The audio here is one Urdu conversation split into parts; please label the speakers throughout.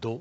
Speaker 1: 2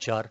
Speaker 1: 4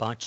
Speaker 1: 5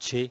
Speaker 1: 6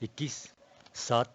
Speaker 1: 21। 7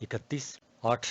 Speaker 1: 31। 8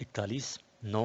Speaker 1: 41। 9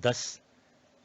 Speaker 1: 10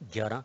Speaker 1: 11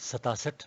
Speaker 1: 67।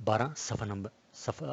Speaker 1: 12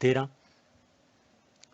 Speaker 1: 13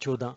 Speaker 1: 14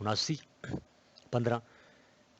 Speaker 1: 79। 15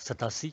Speaker 1: 87।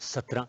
Speaker 1: 17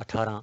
Speaker 1: 18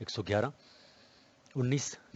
Speaker 1: 111। 19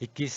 Speaker 1: 21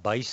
Speaker 1: 22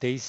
Speaker 1: 23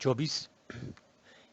Speaker 1: 24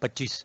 Speaker 1: 25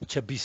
Speaker 1: 26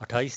Speaker 1: 28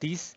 Speaker 1: 30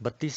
Speaker 1: 32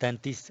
Speaker 1: 33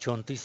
Speaker 1: 34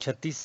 Speaker 1: 36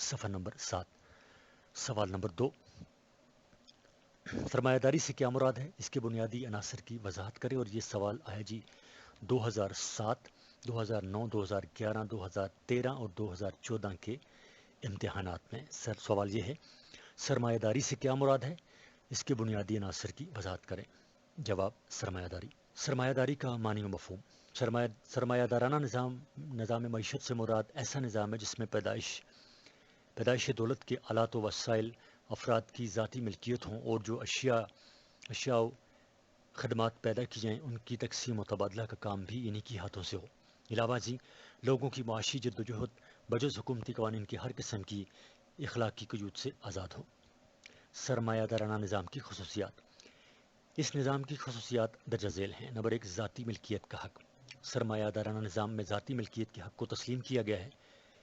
Speaker 1: صفحہ نمبر 7۔ سوال نمبر 2، سرمایہ داری سے کیا مراد ہے؟ اس کے بنیادی عناصر کی وضاحت کریں۔ اور یہ سوال آیا جی 2007، 2009، 2011، 2013 اور 2014 کے امتحانات میں۔ سوال یہ ہے، سرمایہ داری سے کیا مراد ہے؟ اس کے بنیادی عناصر کی وضاحت کریں۔ جواب، سرمایہ داری۔ سرمایہ داری کا معنی و مفہوم۔ سرمایہ دارانہ نظام معیشت سے مراد ایسا نظام ہے جس میں پیدائش دولت کے آلات و وسائل افراد کی ذاتی ملکیت ہوں، اور جو اشیاء و خدمات پیدا کی جائیں ان کی تقسیم و تبادلہ کا کام بھی انہی کی ہاتھوں سے ہو۔ علاوہ ازیں لوگوں کی معاشی جدوجہد بجز حکومتی قوانین کی ہر قسم کی اخلاقی قیود سے آزاد ہو۔ سرمایہ دارانہ نظام کی خصوصیات۔ اس نظام کی خصوصیات درجہ ذیل ہیں۔ نمبر 1، ذاتی ملکیت کا حق۔ سرمایہ دارانہ نظام میں ذاتی ملکیت کے حق کو تسلیم کیا گیا ہے۔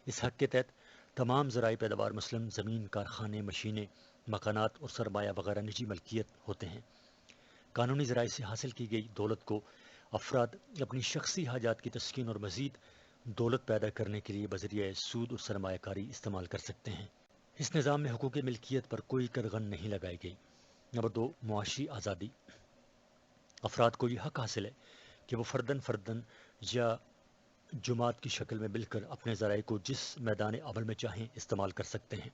Speaker 1: اس حق کے تحت تمام ذرائع پیداوار مثلاً زمین، کارخانے، مشینیں، مکانات اور سرمایہ وغیرہ نجی ملکیت ہوتے ہیں۔ قانونی ذرائع سے حاصل کی گئی دولت کو افراد اپنی شخصی حاجات کی تسکین اور مزید دولت پیدا کرنے کے لیے بذریعہ سود اور سرمایہ کاری استعمال کر سکتے ہیں۔ اس نظام میں حقوق ملکیت پر کوئی قدغن نہیں لگائی گئی۔ نمبر 2، معاشی آزادی۔ افراد کو یہ حق حاصل ہے کہ وہ فرداً یا جماعت کی شکل میں مل کر اپنے ذرائع کو جس میدان عمل میں چاہیں استعمال کر سکتے ہیں۔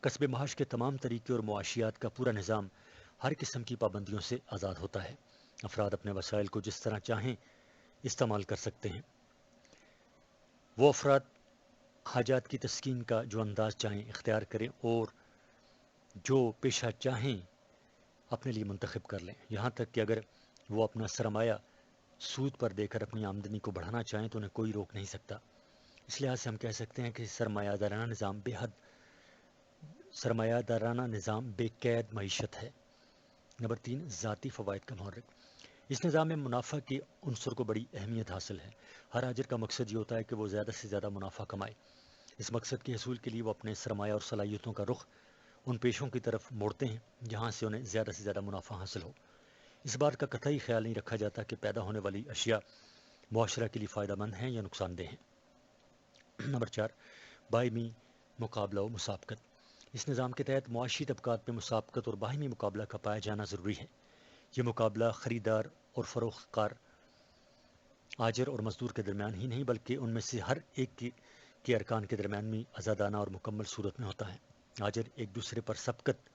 Speaker 1: کسب معاش کے تمام طریقے اور معاشیات کا پورا نظام ہر قسم کی پابندیوں سے آزاد ہوتا ہے۔ افراد اپنے وسائل کو جس طرح چاہیں استعمال کر سکتے ہیں۔ وہ افراد حاجات کی تسکین کا جو انداز چاہیں اختیار کریں اور جو پیشہ چاہیں اپنے لیے منتخب کر لیں، یہاں تک کہ اگر وہ اپنا سرمایہ سود پر دے کر اپنی آمدنی کو بڑھانا چاہیں تو انہیں کوئی روک نہیں سکتا۔ اس لحاظ سے ہم کہہ سکتے ہیں کہ سرمایہ دارانہ نظام بے قید معیشت ہے۔ نمبر 3، ذاتی فوائد کا محرک۔ اس نظام میں منافع کے عنصر کو بڑی اہمیت حاصل ہے۔ ہر آجر کا مقصد یہ ہوتا ہے کہ وہ زیادہ سے زیادہ منافع کمائے۔ اس مقصد کے حصول کے لیے وہ اپنے سرمایہ اور صلاحیتوں کا رخ ان پیشوں کی طرف موڑتے ہیں جہاں سے انہیں زیادہ سے زیادہ منافع حاصل ہو۔ اس بات کا قطعی خیال نہیں رکھا جاتا کہ پیدا ہونے والی اشیاء معاشرہ کے لیے فائدہ مند ہیں یا نقصان دہ ہیں۔ نمبر 4، باہمی مقابلہ و مسابقت۔ اس نظام کے تحت معاشی طبقات میں مسابقت اور باہمی مقابلہ کا پایا جانا ضروری ہے۔ یہ مقابلہ خریدار اور فروخت کار، آجر اور مزدور کے درمیان ہی نہیں بلکہ ان میں سے ہر ایک کے ارکان کے درمیان بھی آزادانہ اور مکمل صورت میں ہوتا ہے۔ آجر ایک دوسرے پر سبقت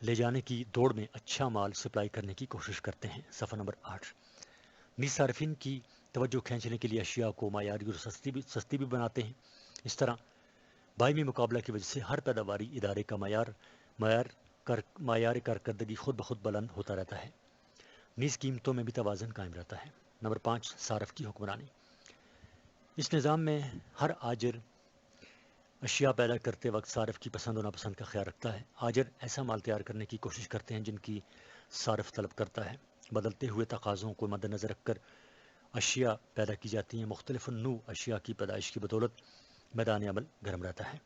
Speaker 1: لے جانے کی دوڑ میں اچھا مال سپلائی کرنے کی کوشش کرتے ہیں۔ صفحہ نمبر 8۔ نیز صارفین کی توجہ کھینچنے کے لیے اشیاء کو معیاری اور سستی بھی بناتے ہیں۔ اس طرح باہمی مقابلہ کی وجہ سے ہر پیداواری ادارے کا معیار کارکردگی خود بخود بلند ہوتا رہتا ہے۔ نیز قیمتوں میں بھی توازن قائم رہتا ہے۔ نمبر 5، صارف کی حکمرانی۔ اس نظام میں ہر آجر اشیاء پیدا کرتے وقت صارف کی پسند و ناپسند کا خیال رکھتا ہے۔ آجر ایسا مال تیار کرنے کی کوشش کرتے ہیں جن کی صارف طلب کرتا ہے۔ بدلتے ہوئے تقاضوں کو مد نظر رکھ کر اشیاء پیدا کی جاتی ہیں۔ مختلف نوع اشیاء کی پیدائش کی بدولت میدان عمل گرم رہتا ہے۔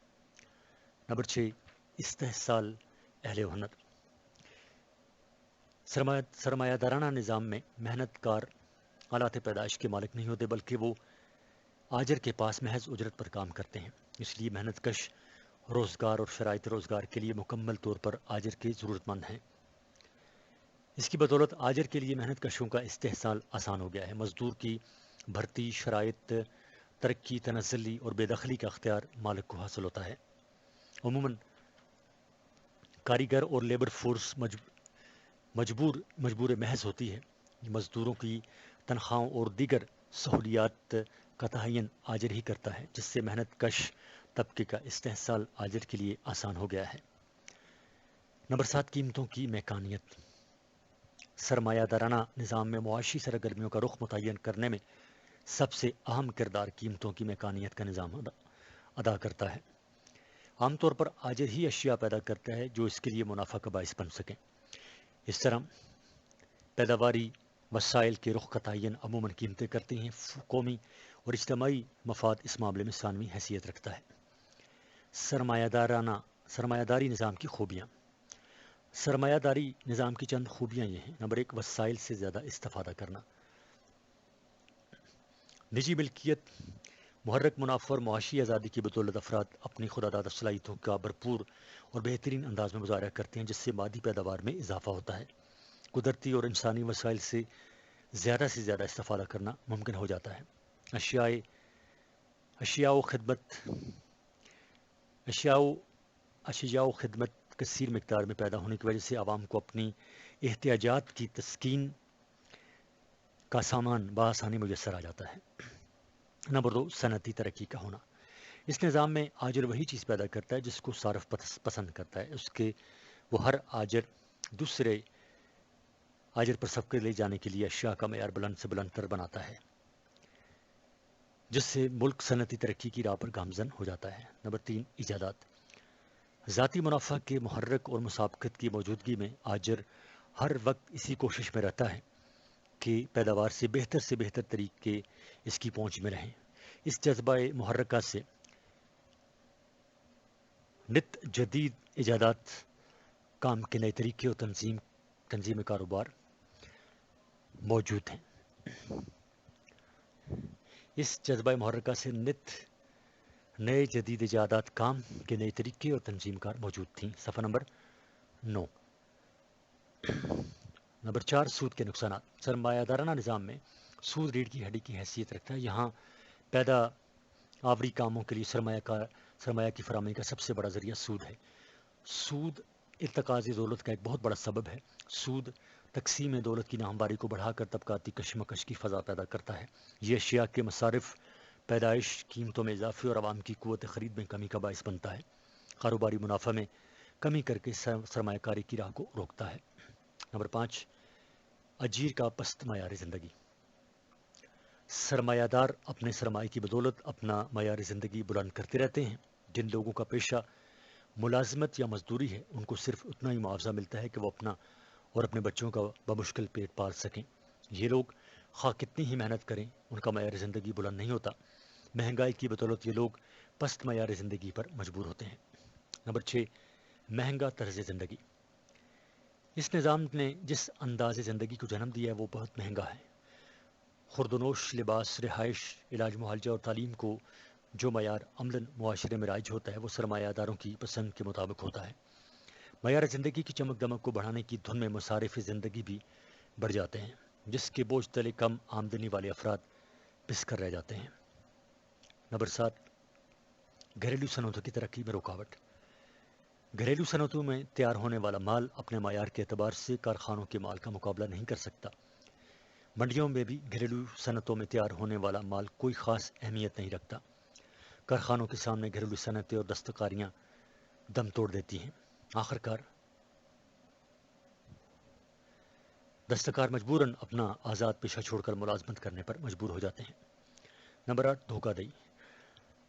Speaker 1: نمبر 6، استحصال اہل ہنر۔ سرمایہ دارانہ نظام میں محنت کار آلات پیدائش کے مالک نہیں ہوتے بلکہ وہ آجر کے پاس محض اجرت پر کام کرتے ہیں۔ اس لیے محنت کش روزگار اور شرائط روزگار کے لیے مکمل طور پر آجر کے ضرورت مند ہیں۔ اس کی بدولت آجر کے لیے محنت کشوں کا استحصال آسان ہو گیا ہے۔ مزدور کی بھرتی، شرائط، ترقی، تنزلی اور بے دخلی کا اختیار مالک کو حاصل ہوتا ہے۔ عموماً کاریگر اور لیبر فورس مجبور محض ہوتی ہے۔ مزدوروں کی تنخواہوں اور دیگر سہولیات کا تعین آجر ہی کرتا ہے، جس سے محنت کش طبقے کا استحصال آجر کے لیے آسان ہو گیا ہے۔ نمبر 7، قیمتوں کی میکانیت۔ سرمایہ دارانہ نظام میں معاشی سرگرمیوں کا رخ متعین کرنے میں سب سے اہم کردار قیمتوں کی میکانیت کا نظام ادا کرتا ہے۔ عام طور پر آجر ہی اشیاء پیدا کرتا ہے جو اس کے لیے منافع کا باعث بن سکیں۔ اس طرح پیداواری وسائل کے رخ کا تعین عموماً قیمتیں کرتی ہیں۔ قومی اور اجتماعی مفاد اس معاملے میں ثانوی حیثیت رکھتا ہے۔ سرمایہ داری نظام کی خوبیاں۔ سرمایہ داری نظام کی چند خوبیاں یہ ہیں۔ نمبر 1، وسائل سے زیادہ استفادہ کرنا۔ نجی ملکیت محرک منافع اور معاشی آزادی کی بدولت افراد اپنی خود دادہ صلاحیتوں کا بھرپور اور بہترین انداز میں مظاہرہ کرتے ہیں، جس سے مادی پیداوار میں اضافہ ہوتا ہے۔ قدرتی اور انسانی وسائل سے زیادہ استفادہ کرنا ممکن ہو جاتا ہے۔ اشیاء و خدمت اشیاء و خدمت کثیر مقدار میں پیدا ہونے کی وجہ سے عوام کو اپنی احتیاجات کی تسکین کا سامان بآسانی میسر آ جاتا ہے۔ نمبر 2، صنعتی ترقی کا ہونا۔ اس نظام میں آجر وہی چیز پیدا کرتا ہے جس کو صارف پسند کرتا ہے۔ اس کے وہ ہر آجر دوسرے آجر پر سبقت لے جانے کے لیے اشیاء کا معیار بلند سے بلند تر بناتا ہے، جس سے ملک صنعتی ترقی کی راہ پر گامزن ہو جاتا ہے۔ نمبر 3، ایجادات۔ ذاتی منافع کے محرک اور مسابقت کی موجودگی میں آجر ہر وقت اسی کوشش میں رہتا ہے کہ پیداوار سے بہتر طریقے اس کی پہنچ میں رہیں۔ اس جذبہ محرکہ سے نت جدید ایجادات، کام کے نئے طریقے اور تنظیم کاروبار موجود ہیں۔ اس جذبہ محرکہ سے نئے جدید ایجادات، کام کے نئے طریقے اور تنظیم کار موجود تھیں۔ صفحہ نمبر 9۔ نمبر 4، سود کے نقصانات۔ سرمایہ دارانہ نظام میں سود ریڑھ کی ہڈی کی حیثیت رکھتا ہے۔ یہاں پیدا آوری کاموں کے لیے سرمایہ کی فراہمی کا سب سے بڑا ذریعہ سود ہے۔ سود ارتکاز دولت کا ایک بہت بڑا سبب ہے۔ سود تقسیم دولت کی ناہمواری کو بڑھا کر طبقاتی کشمکش کی فضا پیدا کرتا ہے۔ یہ اشیاء کے مصارف، پیدائش، قیمتوں میں اضافے اور عوام کی قوت خرید میں کمی کا باعث بنتا ہے۔ کاروباری منافع میں کمی کر کے سرمایہ کاری کی راہ کو روکتا ہے۔ نمبر 5، اجیر کا پست معیار زندگی۔ سرمایہ دار اپنے سرمایہ کی بدولت اپنا معیار زندگی بلند کرتے رہتے ہیں۔ جن لوگوں کا پیشہ ملازمت یا مزدوری ہے، ان کو صرف اتنا ہی معاوضہ ملتا ہے کہ وہ اپنا اور اپنے بچوں کا بمشکل پیٹ پال سکیں۔ یہ لوگ خواہ کتنی ہی محنت کریں، ان کا معیار زندگی بلند نہیں ہوتا۔ مہنگائی کی بدولت یہ لوگ پست معیار زندگی پر مجبور ہوتے ہیں۔ نمبر 6، مہنگا طرز زندگی۔ اس نظام نے جس انداز زندگی کو جنم دیا ہے وہ بہت مہنگا ہے۔ خورد و نوش، لباس، رہائش، علاج معالجہ اور تعلیم کو جو معیار عملاً معاشرے میں رائج ہوتا ہے وہ سرمایہ داروں کی پسند کے مطابق ہوتا ہے۔ معیار زندگی کی چمک دمک کو بڑھانے کی دھن میں مصارف زندگی بھی بڑھ جاتے ہیں، جس کے بوجھ تلے کم آمدنی والے افراد پس کر رہ جاتے ہیں۔ نمبر 7، گھریلو صنعتوں کی ترقی میں رکاوٹ۔ گھریلو صنعتوں میں تیار ہونے والا مال اپنے معیار کے اعتبار سے کارخانوں کے مال کا مقابلہ نہیں کر سکتا۔ منڈیوں میں بھی گھریلو صنعتوں میں تیار ہونے والا مال کوئی خاص اہمیت نہیں رکھتا۔ کارخانوں کے سامنے گھریلو صنعتیں اور دستکاریاں دم توڑ دیتی ہیں۔ آخرکار دستکار مجبوراً اپنا آزاد پیشہ چھوڑ کر ملازمت کرنے پر مجبور ہو جاتے ہیں۔ نمبر 8، دھوکہ دہی۔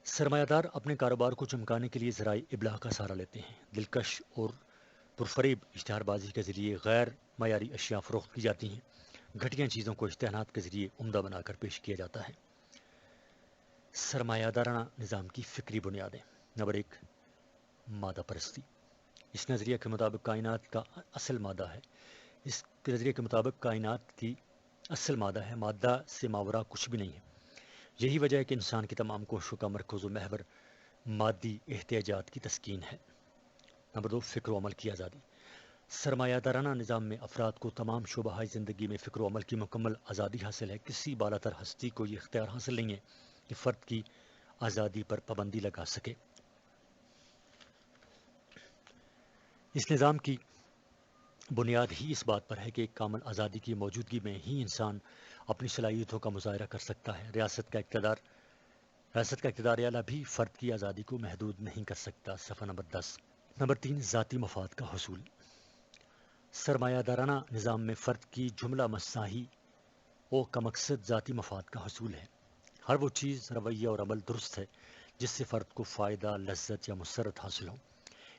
Speaker 1: سرمایہ دار اپنے کاروبار کو چمکانے کے لیے ذرائع ابلاغ کا سہارا لیتے ہیں۔ دلکش اور پرفریب اشتہار بازی کے ذریعے غیر معیاری اشیاء فروخت کی جاتی ہیں۔ گھٹیا چیزوں کو اشتہارات کے ذریعے عمدہ بنا کر پیش کیا جاتا ہے۔ سرمایہ دارانہ نظام کی فکری بنیادیں۔ نمبر 1، مادہ پرستی۔ اس نظریہ کے مطابق کائنات کا اصل مادہ ہے۔ اس نظریے کے مطابق کائنات کی اصل مادہ ہے، مادہ سے ماورا کچھ بھی نہیں ہے۔ یہی وجہ ہے کہ انسان کی تمام کوششوں کا مرکز و محور مادی احتیاجات کی تسکین ہے۔ نمبر 2، فکر و عمل کی آزادی۔ سرمایہ دارانہ نظام میں افراد کو تمام شعبہ زندگی میں فکر و عمل کی مکمل آزادی حاصل ہے۔ کسی بالا تر ہستی کو یہ اختیار حاصل نہیں ہے کہ فرد کی آزادی پر پابندی لگا سکے۔ اس نظام کی بنیاد ہی اس بات پر ہے کہ ایک کامل آزادی کی موجودگی میں ہی انسان اپنی صلاحیتوں کا مظاہرہ کر سکتا ہے۔ ریاست کا اقتدار اعلیٰ بھی فرد کی آزادی کو محدود نہیں کر سکتا۔ صفحہ نمبر 10۔ نمبر 3، ذاتی مفاد کا حصول۔ سرمایہ دارانہ نظام میں فرد کی جملہ مساحی اور کا مقصد ذاتی مفاد کا حصول ہے۔ ہر وہ چیز، رویہ اور عمل درست ہے جس سے فرد کو فائدہ، لذت یا مسرت حاصل ہو۔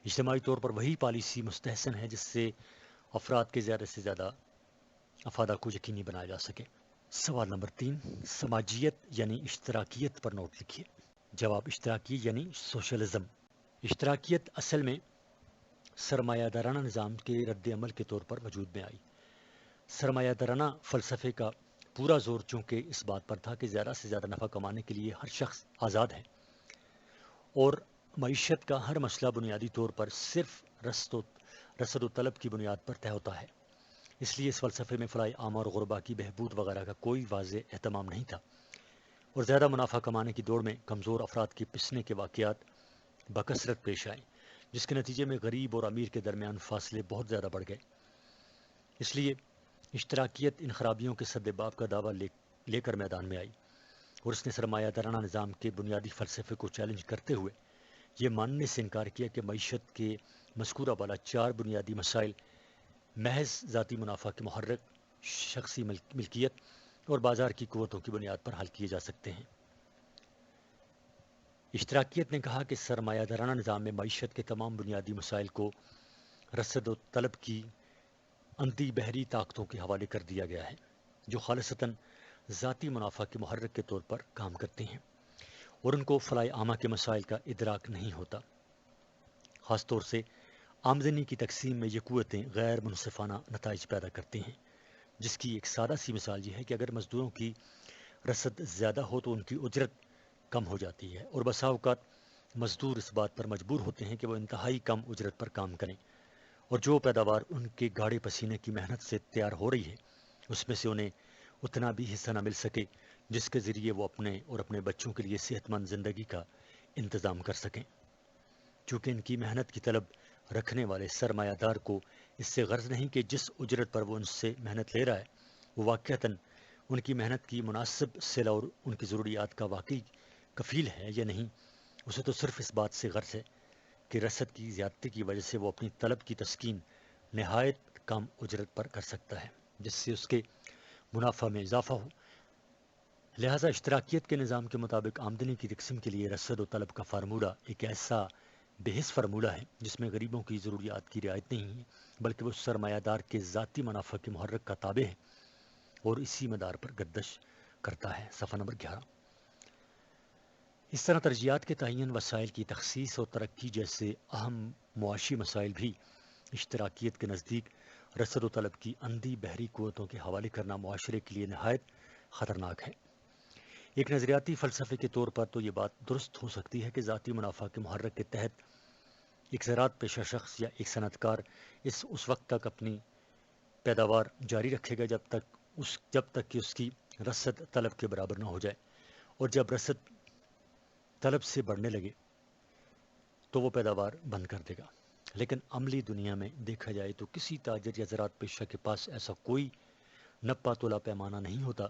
Speaker 1: اجتماعی طور پر وہی پالیسی مستحسن ہے جس سے افراد کے زیادہ سے زیادہ افادہ کو یقینی بنایا جا سکے۔ سوال نمبر 3، سماجیت یعنی اشتراکیت پر نوٹ لکھیے۔ جواب، اشتراکی یعنی سوشلزم۔ اشتراکیت اصل میں سرمایہ دارانہ نظام کے رد عمل کے طور پر وجود میں آئی۔ سرمایہ دارانہ فلسفے کا پورا زور چونکہ اس بات پر تھا کہ زیادہ سے زیادہ نفع کمانے کے لیے ہر شخص آزاد ہے، اور معیشت کا ہر مسئلہ بنیادی طور پر صرف رسد و طلب کی بنیاد پر طے ہوتا ہے۔ اس لیے اس فلسفے میں فلاح عامہ اور غربا کی بہبود وغیرہ کا کوئی واضح اہتمام نہیں تھا، اور زیادہ منافع کمانے کی دوڑ میں کمزور افراد کے پسنے کے واقعات بکثرت پیش آئے، جس کے نتیجے میں غریب اور امیر کے درمیان فاصلے بہت زیادہ بڑھ گئے۔ اس لیے اشتراکیت ان خرابیوں کے سد باب کا دعویٰ لے کر میدان میں آئی، اور اس نے سرمایہ دارانہ نظام کے بنیادی فلسفے کو چیلنج کرتے ہوئے یہ ماننے سے انکار کیا کہ معیشت کے مذکورہ بالا 4 بنیادی مسائل محض ذاتی منافع کے محرک، شخصی ملکیت اور بازار کی قوتوں کی بنیاد پر حل کیے جا سکتے ہیں۔ اشتراکیت نے کہا کہ سرمایہ دارانہ نظام میں معیشت کے تمام بنیادی مسائل کو رسد و طلب کی اندھی بحری طاقتوں کے حوالے کر دیا گیا ہے، جو خالصتاً ذاتی منافع کے محرک کے طور پر کام کرتے ہیں، اور ان کو فلاح عامہ کے مسائل کا ادراک نہیں ہوتا۔ خاص طور سے آمدنی کی تقسیم میں یہ قوتیں غیر منصفانہ نتائج پیدا کرتے ہیں، جس کی ایک سادہ سی مثال یہ ہے کہ اگر مزدوروں کی رسد زیادہ ہو تو ان کی اجرت کم ہو جاتی ہے، اور بسا اوقات مزدور اس بات پر مجبور ہوتے ہیں کہ وہ انتہائی کم اجرت پر کام کریں، اور جو پیداوار ان کے گاڑے پسینے کی محنت سے تیار ہو رہی ہے اس میں سے انہیں اتنا بھی حصہ نہ مل سکے جس کے ذریعے وہ اپنے اور اپنے بچوں کے لیے صحت مند زندگی کا انتظام کر سکیں۔ چونکہ ان کی محنت کی طلب رکھنے والے سرمایہ دار کو اس سے غرض نہیں کہ جس اجرت پر وہ ان سے محنت لے رہا ہے وہ واقعتاً ان کی محنت کی مناسب صلہ اور ان کی ضروریات کا واقعی کفیل ہے یا نہیں، اسے تو صرف اس بات سے غرض ہے کہ رسد کی زیادتی کی وجہ سے وہ اپنی طلب کی تسکین نہایت کم اجرت پر کر سکتا ہے، جس سے اس کے منافع میں اضافہ ہو۔ لہٰذا اشتراکیت کے نظام کے مطابق آمدنی کی تقسیم کے لیے رسد و طلب کا فارمولہ ایک ایسا بحث فارمولہ ہے جس میں غریبوں کی ضروریات کی رعایت نہیں ہے، بلکہ وہ سرمایہ دار کے ذاتی منافع کے محرک کا تابع ہے اور اسی مدار پر گردش کرتا ہے۔ صفحہ نمبر 11۔ اس طرح ترجیحات کے تعین، وسائل کی تخصیص اور ترقی جیسے اہم معاشی مسائل بھی اشتراکیت کے نزدیک رسد و طلب کی اندھی بحری قوتوں کے حوالے کرنا معاشرے کے لیے نہایت خطرناک ہے۔ ایک نظریاتی فلسفے کے طور پر تو یہ بات درست ہو سکتی ہے کہ ذاتی منافع کے محرک کے تحت ایک زراعت پیشہ شخص یا ایک صنعت کار اس وقت تک اپنی پیداوار جاری رکھے گا جب تک کہ اس کی رسد طلب کے برابر نہ ہو جائے، اور جب رسد طلب سے بڑھنے لگے تو وہ پیداوار بند کر دے گا۔ لیکن عملی دنیا میں دیکھا جائے تو کسی تاجر یا زراعت پیشہ کے پاس ایسا کوئی نپا تولا پیمانہ نہیں ہوتا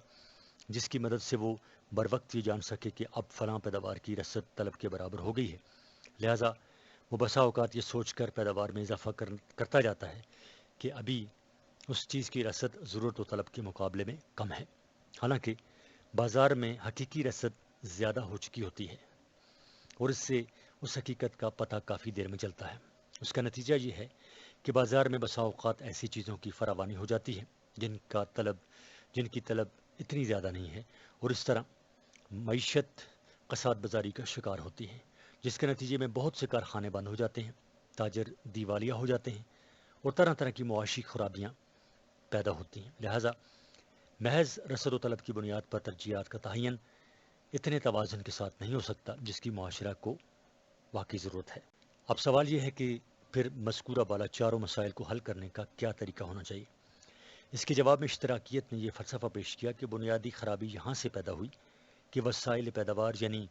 Speaker 1: جس کی مدد سے وہ بر وقت یہ جان سکے کہ اب فلاں پیداوار کی رسد طلب کے برابر ہو گئی ہے۔ لہٰذا وہ بسا اوقات یہ سوچ کر پیداوار میں اضافہ کرتا جاتا ہے کہ ابھی اس چیز کی رسد ضرورت و طلب کے مقابلے میں کم ہے، حالانکہ بازار میں حقیقی رسد زیادہ ہو چکی ہوتی ہے، اور اس سے اس حقیقت کا پتہ کافی دیر میں چلتا ہے۔ اس کا نتیجہ یہ ہے کہ بازار میں بسا اوقات ایسی چیزوں کی فراوانی ہو جاتی ہے جن کی طلب اتنی زیادہ نہیں ہے، اور اس طرح معیشت کساد بازاری کا شکار ہوتی ہے، جس کے نتیجے میں بہت سے کارخانے بند ہو جاتے ہیں، تاجر دیوالیہ ہو جاتے ہیں، اور طرح طرح کی معاشی خرابیاں پیدا ہوتی ہیں۔ لہٰذا محض رسد و طلب کی بنیاد پر ترجیحات کا تعین اتنے توازن کے ساتھ نہیں ہو سکتا جس کی معاشرہ کو واقعی ضرورت ہے۔ اب سوال یہ ہے کہ پھر مذکورہ بالا چاروں مسائل کو حل کرنے کا کیا طریقہ ہونا چاہیے؟ اس کے جواب میں اشتراکیت نے یہ فلسفہ پیش کیا کہ بنیادی خرابی یہاں سے پیدا ہوئی کہ وسائل پیداوار یعنی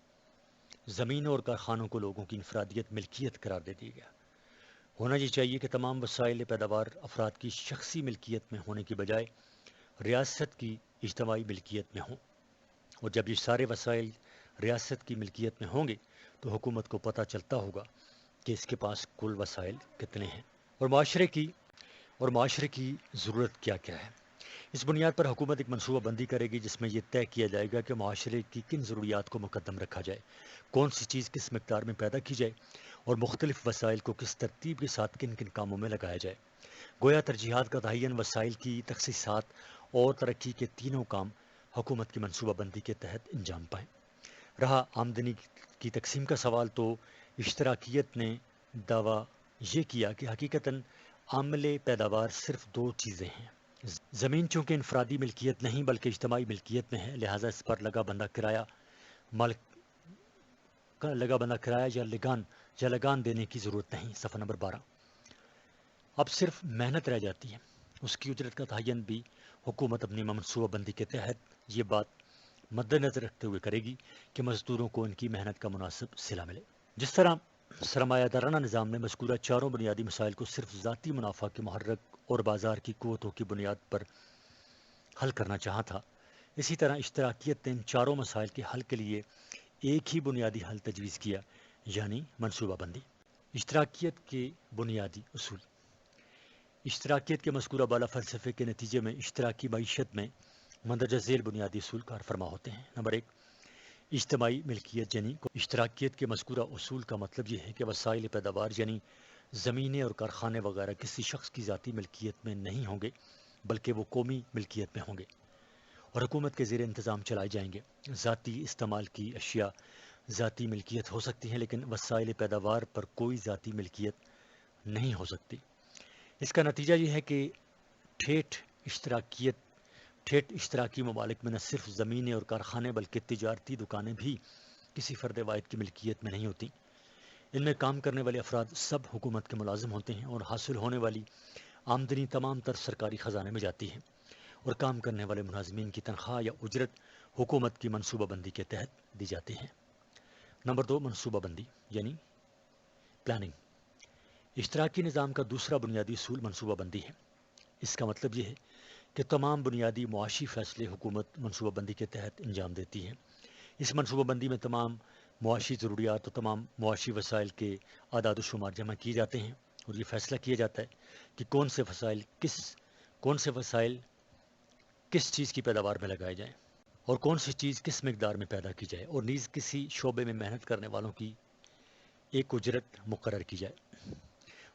Speaker 1: زمینوں اور کارخانوں کو لوگوں کی انفرادیت ملکیت قرار دے دیا گیا۔ ہونا یہ چاہیے کہ تمام وسائل پیداوار افراد کی شخصی ملکیت میں ہونے کی بجائے ریاست کی اجتماعی ملکیت میں ہوں، اور جب یہ سارے وسائل ریاست کی ملکیت میں ہوں گے تو حکومت کو پتہ چلتا ہوگا کہ اس کے پاس کل وسائل کتنے ہیں اور معاشرے کی ضرورت کیا کیا ہے۔ اس بنیاد پر حکومت ایک منصوبہ بندی کرے گی جس میں یہ طے کیا جائے گا کہ معاشرے کی کن ضروریات کو مقدم رکھا جائے، کون سی چیز کس مقدار میں پیدا کی جائے، اور مختلف وسائل کو کس ترتیب کے ساتھ کن کن کاموں میں لگایا جائے۔ گویا ترجیحات کا تعین، وسائل کی تخصیصات اور ترقی کے تینوں کام حکومت کی منصوبہ بندی کے تحت انجام پائیں۔ رہا آمدنی کی تقسیم کا سوال تو اشتراکیت نے دعویٰ یہ کیا کہ حقیقتاً عامل پیداوار صرف 2 چیزیں ہیں: زمین چونکہ انفرادی ملکیت نہیں بلکہ اجتماعی ملکیت میں ہے، لہٰذا اس پر لگا بندہ کرایہ یا لگان دینے کی ضرورت نہیں۔ صفحہ نمبر 12۔ اب صرف محنت رہ جاتی ہے، اس کی اجرت کا تعین بھی حکومت اپنی منصوبہ بندی کے تحت یہ بات مد نظر رکھتے ہوئے کرے گی کہ مزدوروں کو ان کی محنت کا مناسب صلہ ملے۔ جس طرح سرمایہ دارانہ نظام نے مذکورہ چاروں بنیادی مسائل کو صرف ذاتی منافع کے محرک اور بازار کی قوتوں کی بنیاد پر حل کرنا چاہا تھا، اسی طرح اشتراکیت نے ان چاروں مسائل کے حل کے لیے ایک ہی بنیادی حل تجویز کیا، یعنی منصوبہ بندی۔ اشتراکیت کے بنیادی اصول۔ اشتراکیت کے مذکورہ بالا فلسفے کے نتیجے میں اشتراکی معیشت میں مندرجہ ذیل بنیادی اصول کار فرما ہوتے ہیں۔ نمبر 1، اجتماعی ملکیت یعنی اشتراکیت کے مذکورہ اصول کا مطلب یہ ہے کہ وسائل پیداوار یعنی زمینیں اور کارخانے وغیرہ کسی شخص کی ذاتی ملکیت میں نہیں ہوں گے بلکہ وہ قومی ملکیت میں ہوں گے اور حکومت کے زیر انتظام چلائے جائیں گے۔ ذاتی استعمال کی اشیاء ذاتی ملکیت ہو سکتی ہیں لیکن وسائل پیداوار پر کوئی ذاتی ملکیت نہیں ہو سکتی۔ اس کا نتیجہ یہ ہے کہ ٹھیٹھ اشتراکی ممالک میں نہ صرف زمینیں اور کارخانے بلکہ تجارتی دکانیں بھی کسی فرد واحد کی ملکیت میں نہیں ہوتی۔ ان میں کام کرنے والے افراد سب حکومت کے ملازم ہوتے ہیں اور حاصل ہونے والی آمدنی تمام تر سرکاری خزانے میں جاتی ہے اور کام کرنے والے ملازمین کی تنخواہ یا اجرت حکومت کی منصوبہ بندی کے تحت دی جاتی ہے۔ نمبر 2، منصوبہ بندی یعنی پلاننگ۔ اشتراکی نظام کا دوسرا بنیادی اصول منصوبہ بندی ہے۔ اس کا مطلب یہ ہے کہ تمام بنیادی معاشی فیصلے حکومت منصوبہ بندی کے تحت انجام دیتی ہے۔ اس منصوبہ بندی میں تمام معاشی ضروریات اور تمام معاشی وسائل کے اعداد و شمار جمع کیے جاتے ہیں اور یہ فیصلہ کیا جاتا ہے کہ کون سے وسائل کس چیز کی پیداوار میں لگائے جائیں اور کون سی چیز کس مقدار میں پیدا کی جائے اور نیز کسی شعبے میں محنت کرنے والوں کی ایک اجرت مقرر کی جائے۔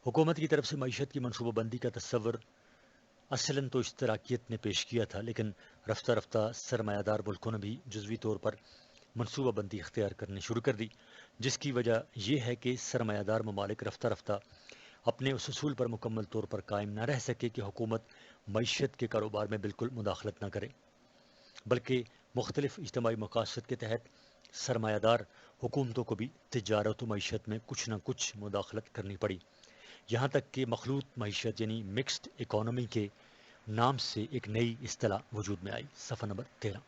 Speaker 1: حکومت کی طرف سے معیشت کی منصوبہ بندی کا تصور اصلاً تو اشتراکیت نے پیش کیا تھا، لیکن رفتہ رفتہ سرمایہ دار ملکوں نے بھی جزوی طور پر منصوبہ بندی اختیار کرنی شروع کر دی، جس کی وجہ یہ ہے کہ سرمایہ دار ممالک رفتہ رفتہ اپنے اس اصول پر مکمل طور پر قائم نہ رہ سکے کہ حکومت معیشت کے کاروبار میں بالکل مداخلت نہ کرے، بلکہ مختلف اجتماعی مقاصد کے تحت سرمایہ دار حکومتوں کو بھی تجارت و معیشت میں کچھ نہ کچھ مداخلت کرنی پڑی، یہاں تک کہ مخلوط معیشت یعنی مکسڈ اکانومی کے نام سے ایک نئی اصطلاح وجود میں آئی۔ صفحہ نمبر 13،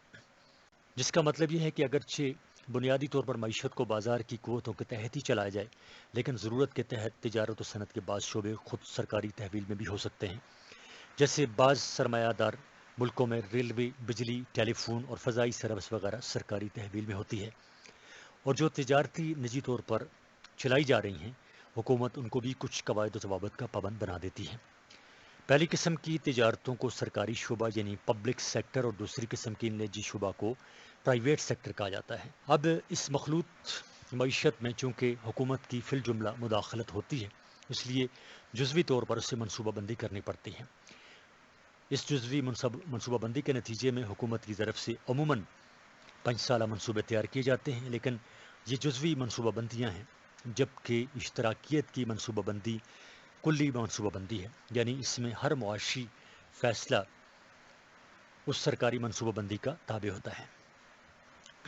Speaker 1: جس کا مطلب یہ ہے کہ اگرچہ بنیادی طور پر معیشت کو بازار کی قوتوں کے تحت ہی چلایا جائے، لیکن ضرورت کے تحت تجارت و صنعت کے بعض شعبے خود سرکاری تحویل میں بھی ہو سکتے ہیں، جیسے بعض سرمایہ دار ملکوں میں ریلوے، بجلی، ٹیلی فون اور فضائی سروس وغیرہ سرکاری تحویل میں ہوتی ہے، اور جو تجارتی نجی طور پر چلائی جا رہی ہیں حکومت ان کو بھی کچھ قواعد و ضوابط کا پابند بنا دیتی ہے۔ پہلی قسم کی تجارتوں کو سرکاری شعبہ یعنی پبلک سیکٹر اور دوسری قسم کی نجی شعبہ کو پرائیویٹ سیکٹر کہا جاتا ہے۔ اب اس مخلوط معیشت میں چونکہ حکومت کی فی الجملہ مداخلت ہوتی ہے، اس لیے جزوی طور پر اسے منصوبہ بندی کرنی پڑتی ہے۔ اس جزوی منصوبہ بندی کے نتیجے میں حکومت کی طرف سے عموماً 5 سالہ منصوبے تیار کیے جاتے ہیں، لیکن یہ جزوی منصوبہ بندیاں ہیں، جبکہ اشتراکیت کی منصوبہ بندی کلی منصوبہ بندی ہے، یعنی اس میں ہر معاشی فیصلہ اس سرکاری منصوبہ بندی کا تابع ہوتا ہے۔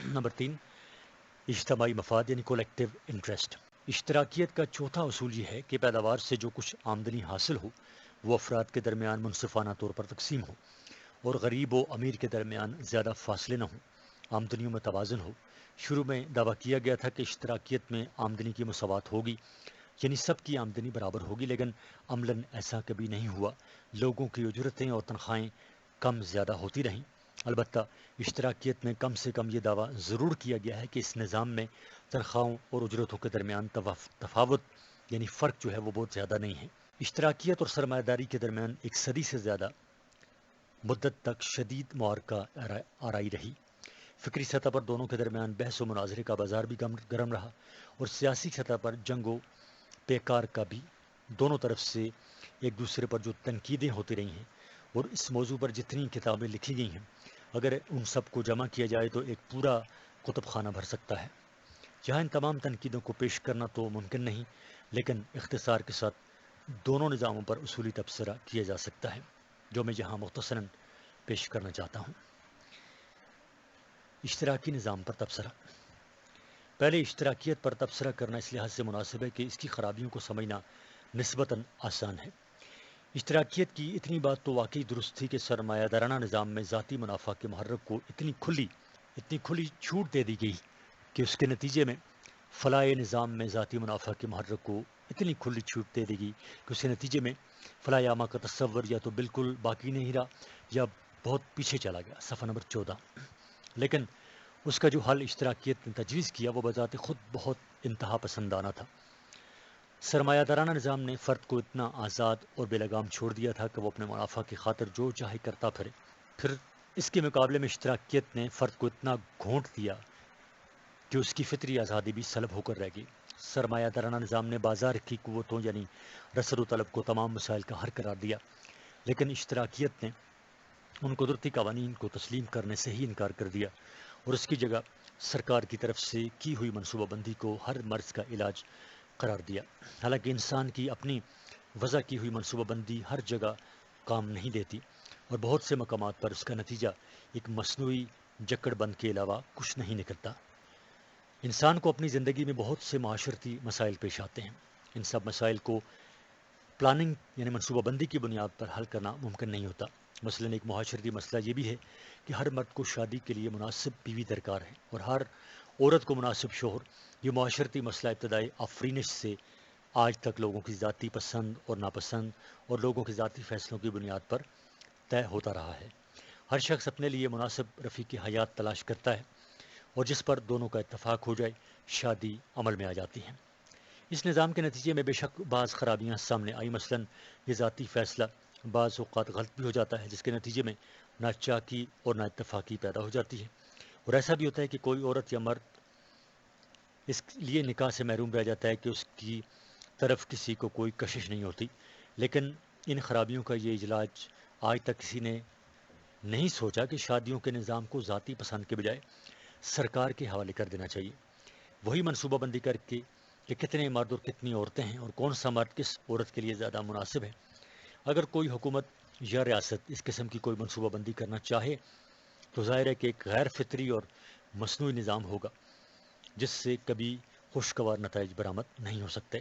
Speaker 1: نمبر 3، اجتماعی مفاد یعنی کولیکٹیو انٹرسٹ۔ اشتراکیت کا چوتھا اصول یہ ہے کہ پیداوار سے جو کچھ آمدنی حاصل ہو وہ افراد کے درمیان منصفانہ طور پر تقسیم ہو اور غریب و امیر کے درمیان زیادہ فاصلے نہ ہوں، آمدنیوں میں توازن ہو۔ شروع میں دعویٰ کیا گیا تھا کہ اشتراکیت میں آمدنی کی مساوات ہوگی، یعنی سب کی آمدنی برابر ہوگی، لیکن عملاً ایسا کبھی نہیں ہوا۔ لوگوں کی اجرتیں اور تنخواہیں کم زیادہ ہوتی رہیں۔ البتہ اشتراکیت میں کم سے کم یہ دعویٰ ضرور کیا گیا ہے کہ اس نظام میں تنخواہوں اور اجرتوں کے درمیان تفاوت یعنی فرق جو ہے وہ بہت زیادہ نہیں ہے۔ اشتراکیت اور سرمایہ داری کے درمیان ایک صدی سے زیادہ مدت تک شدید معرکہ آرائی رہی۔ فکری سطح پر دونوں کے درمیان بحث و مناظرے کا بازار بھی گرم رہا اور سیاسی سطح پر جنگ و پیکار کا بھی دونوں طرف سے ایک دوسرے پر جو تنقیدیں ہوتی رہی ہیں، اور اس موضوع پر جتنی کتابیں لکھی گئی ہیں اگر ان سب کو جمع کیا جائے تو ایک پورا کتب خانہ بھر سکتا ہے۔ یہاں ان تمام تنقیدوں کو پیش کرنا تو ممکن نہیں، لیکن اختصار کے ساتھ دونوں نظاموں پر اصولی تبصرہ کیا جا سکتا ہے۔ جو میں یہاں مختصراً پیش کرنا چاہتا ہوں۔ اشتراکی نظام پر تبصرہ۔ پہلے اشتراکیت پر تبصرہ کرنا اس لحاظ سے مناسب ہے کہ اس کی خرابیوں کو سمجھنا نسبتاً آسان ہے۔ اشتراکیت کی اتنی بات تو واقعی درست تھی کہ سرمایہ دارانہ نظام میں ذاتی منافع کے محرک کو اتنی کھلی چھوٹ دے دی گئی کہ اس کے نتیجے میں فلاح نظام میں ذاتی منافع کے محرک کو اتنی کھلی چھوٹ دے دی گئی کہ اس کے نتیجے میں فلاح عامہ کا تصور یا تو بالکل باقی نہیں رہا یا بہت پیچھے چلا گیا۔ صفحہ نمبر 14۔ لیکن اس کا جو حل اشتراکیت نے تجویز کیا وہ بذات خود بہت انتہا پسندانہ تھا۔ سرمایہ دارانہ نظام نے فرد کو اتنا آزاد اور بے لگام چھوڑ دیا تھا کہ وہ اپنے منافع کی خاطر جو چاہے کرتا پھرے۔ پھر اس کے مقابلے میں اشتراکیت نے فرد کو اتنا گھونٹ دیا کہ اس کی فطری آزادی بھی سلب ہو کر رہ گئی۔ سرمایہ دارانہ نظام نے بازار کی قوتوں یعنی رسد و طلب کو تمام مسائل کا حل قرار دیا، لیکن اشتراکیت نے ان قدرتی قوانین کو تسلیم کرنے سے ہی انکار کر دیا اور اس کی جگہ سرکار کی طرف سے کی ہوئی منصوبہ بندی کو ہر مرض کا علاج قرار دیا۔ حالانکہ انسان کی اپنی وضع کی ہوئی منصوبہ بندی ہر جگہ کام نہیں دیتی اور بہت سے مقامات پر اس کا نتیجہ ایک مصنوعی جکڑ بند کے علاوہ کچھ نہیں نکلتا۔ انسان کو اپنی زندگی میں بہت سے معاشرتی مسائل پیش آتے ہیں۔ ان سب مسائل کو پلاننگ یعنی منصوبہ بندی کی بنیاد پر حل کرنا ممکن نہیں ہوتا۔ مثلاً ایک معاشرتی مسئلہ یہ بھی ہے کہ ہر مرد کو شادی کے لیے مناسب بیوی درکار ہے اور ہر عورت کو مناسب شوہر۔ یہ معاشرتی مسئلہ ابتدائی آفرینش سے آج تک لوگوں کی ذاتی پسند اور ناپسند اور لوگوں کے ذاتی فیصلوں کی بنیاد پر طے ہوتا رہا ہے۔ ہر شخص اپنے لیے مناسب رفیق حیات تلاش کرتا ہے اور جس پر دونوں کا اتفاق ہو جائے شادی عمل میں آ جاتی ہے۔ اس نظام کے نتیجے میں بے شک بعض خرابیاں سامنے آئی، مثلاً یہ ذاتی فیصلہ بعض اوقات غلط بھی ہو جاتا ہے جس کے نتیجے میں ناچاکی اور نا اتفاقی پیدا ہو جاتی ہے، اور ایسا بھی ہوتا ہے کہ کوئی عورت یا مرد اس لیے نکاح سے محروم رہ جاتا ہے کہ اس کی طرف کسی کو کوئی کشش نہیں ہوتی۔ لیکن ان خرابیوں کا یہ علاج آج تک کسی نے نہیں سوچا کہ شادیوں کے نظام کو ذاتی پسند کے بجائے سرکار کے حوالے کر دینا چاہیے۔ وہی منصوبہ بندی کر کے کہ کتنے مرد اور کتنی عورتیں ہیں اور کون سا مرد کس عورت کے لیے زیادہ مناسب ہے۔ اگر کوئی حکومت یا ریاست اس قسم کی کوئی منصوبہ بندی کرنا چاہے تو ظاہر ہے کہ ایک غیر فطری اور مصنوعی نظام ہوگا جس سے کبھی خوشگوار نتائج برآمد نہیں ہو سکتے۔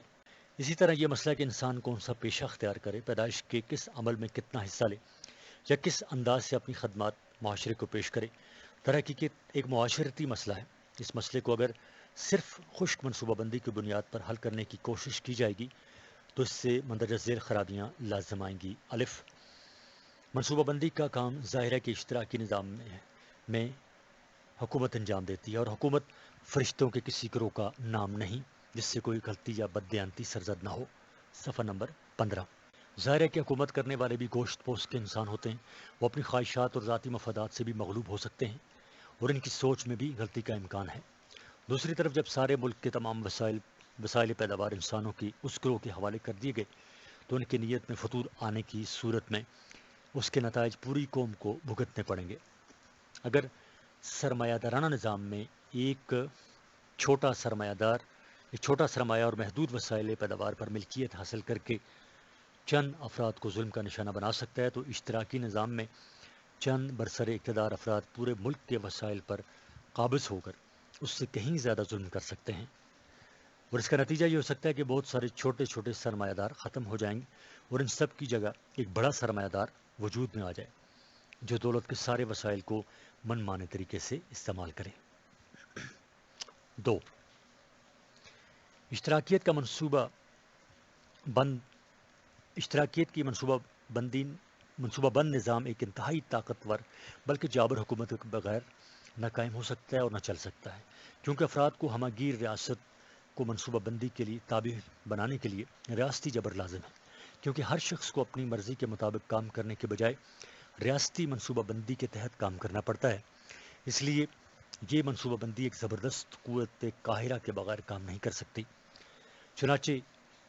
Speaker 1: اسی طرح یہ مسئلہ کہ انسان کون سا پیشہ اختیار کرے، پیدائش کے کس عمل میں کتنا حصہ لے یا کس انداز سے اپنی خدمات معاشرے کو پیش کرے، تحقیق ایک معاشرتی مسئلہ ہے۔ اس مسئلے کو اگر صرف خشک منصوبہ بندی کی بنیاد پر حل کرنے کی کوشش کی جائے گی تو اس سے مندرجہ ذیل خرابیاں لازم آئیں گی۔ الف، منصوبہ بندی کا کام ظاہر ہے کہ اشتراکی نظام میں حکومت انجام دیتی ہے، اور حکومت فرشتوں کے کسی گروہ کا نام نہیں جس سے کوئی غلطی یا بددیانتی سرزد نہ ہو۔ صفحہ نمبر 15۔ ظاہر ہے کہ حکومت کرنے والے بھی گوشت پوست کے انسان ہوتے ہیں، وہ اپنی خواہشات اور ذاتی مفادات سے بھی مغلوب ہو سکتے ہیں اور ان کی سوچ میں بھی غلطی کا امکان ہے۔ دوسری طرف جب سارے ملک کے تمام وسائل پیداوار انسانوں کی اس گروہ کے حوالے کر دیے گئے تو ان کی نیت میں فطور آنے کی صورت میں اس کے نتائج پوری قوم کو بھگتنے پڑیں گے۔ اگر سرمایہ دارانہ نظام میں ایک چھوٹا سرمایہ اور محدود وسائل پیداوار پر ملکیت حاصل کر کے چند افراد کو ظلم کا نشانہ بنا سکتا ہے تو اشتراکی نظام میں چند برسر اقتدار افراد پورے ملک کے وسائل پر قابض ہو کر اس سے کہیں زیادہ ظلم کر سکتے ہیں، اور اس کا نتیجہ یہ ہو سکتا ہے کہ بہت سارے چھوٹے چھوٹے سرمایہ دار ختم ہو جائیں گے اور ان سب کی جگہ ایک بڑا سرمایہ دار وجود میں آ جائے جو دولت کے سارے وسائل کو من مانے طریقے سے استعمال کرے۔ 2، اشتراکیت کی منصوبہ بند نظام ایک انتہائی طاقتور بلکہ جابر حکومت کے بغیر نہ قائم ہو سکتا ہے اور نہ چل سکتا ہے، کیونکہ افراد کو ہمہ گیر ریاست کو منصوبہ بندی کے لیے تابع بنانے کے لیے ریاستی جبر لازم ہے، کیونکہ ہر شخص کو اپنی مرضی کے مطابق کام کرنے کے بجائے ریاستی منصوبہ بندی کے تحت کام کرنا پڑتا ہے۔ اس لیے یہ منصوبہ بندی ایک زبردست قوت قاہرہ کے بغیر کام نہیں کر سکتی۔ چنانچہ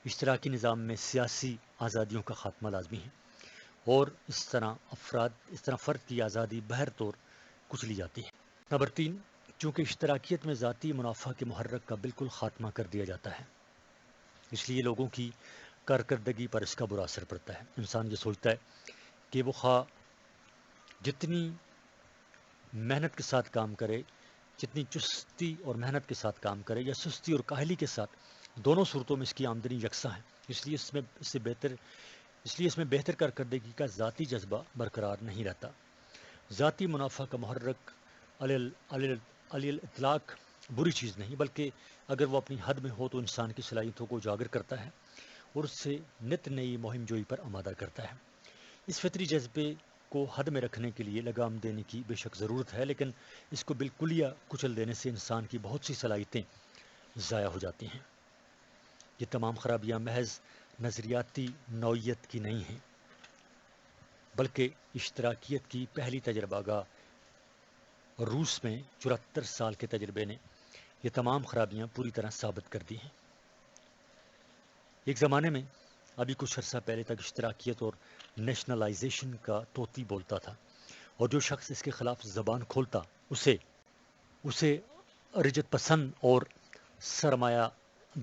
Speaker 1: اشتراکی نظام میں سیاسی آزادیوں کا خاتمہ لازمی ہے اور اس طرح فرد کی آزادی بہر طور کچلی جاتی ہے۔ نمبر 3، چونکہ اشتراکیت میں ذاتی منافع کے محرک کا بالکل خاتمہ کر دیا جاتا ہے، اس لیے لوگوں کی کارکردگی پر اس کا برا اثر پڑتا ہے۔ انسان یہ سوچتا ہے کہ وہ خواہ جتنی محنت کے ساتھ کام کرے، جتنی چستی اور محنت کے ساتھ کام کرے یا سستی اور کاہلی کے ساتھ، دونوں صورتوں میں اس کی آمدنی یکساں ہے۔ اس لیے اس میں بہتر کارکردگی کا ذاتی جذبہ برقرار نہیں رہتا۔ ذاتی منافع کا محرک علی الاطلاق بری چیز نہیں، بلکہ اگر وہ اپنی حد میں ہو تو انسان کی صلاحیتوں کو اجاگر کرتا ہے اور اس سے نت نئی مہم جوئی پر آمادہ کرتا ہے۔ اس فطری جذبے کو حد میں رکھنے کے لیے لگام دینے کی بے شک ضرورت ہے، لیکن اس کو بالکلیہ کچل دینے سے انسان کی بہت سی صلاحیتیں ضائع ہو جاتی ہیں۔ یہ تمام خرابیاں محض نظریاتی نوعیت کی نہیں ہیں، بلکہ اشتراکیت کی پہلی تجربہ گاہ روس میں 74 سال کے تجربے نے یہ تمام خرابیاں پوری طرح ثابت کر دی ہیں۔ ایک زمانے میں، ابھی کچھ عرصہ پہلے تک، اشتراکیت اور نیشنلائزیشن کا طوطی بولتا تھا، اور جو شخص اس کے خلاف زبان کھولتا اسے رجت پسند اور سرمایہ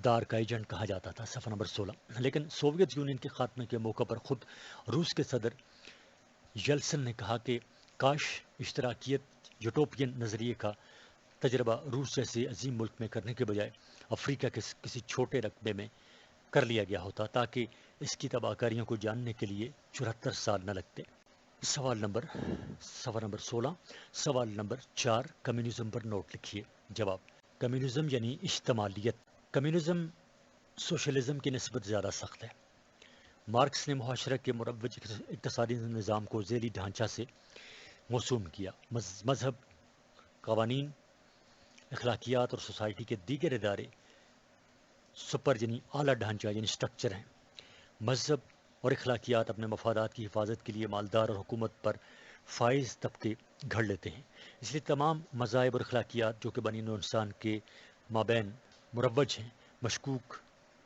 Speaker 1: دار کا ایجنٹ کہا جاتا تھا۔ صفحہ نمبر 16۔ لیکن سوویت یونین کے خاتمے کے موقع پر خود روس کے صدر یلسن نے کہا کہ کاش اشتراکیت یوٹوپین نظریے کا تجربہ روس جیسے عظیم ملک میں کرنے کے بجائے افریقہ کے کسی چھوٹے رقبے میں کر لیا گیا ہوتا، تاکہ اس کی تباہ کاریوں کو جاننے کے لیے 74 سال نہ لگتے۔ صفحہ نمبر 16۔ سوال نمبر 4، کمیونزم پر نوٹ لکھیے۔ جواب: کمیونزم یعنی اشتمالیت۔ کمیونزم سوشلزم کی نسبت زیادہ سخت ہے۔ مارکس نے معاشرہ کے مروج اقتصادی نظام کو ذیلی ڈھانچہ سے موسوم کیا۔ مذہب، قوانین، اخلاقیات اور سوسائٹی کے دیگر ادارے سپر یعنی اعلیٰ ڈھانچہ یعنی سٹرکچر ہیں۔ مذہب اور اخلاقیات اپنے مفادات کی حفاظت کے لیے مالدار اور حکومت پر فائز طبقے گھڑ لیتے ہیں۔ اس لیے تمام مذاہب اور اخلاقیات جو کہ بنی نوع انسان کے مابین مروج ہیں، مشکوک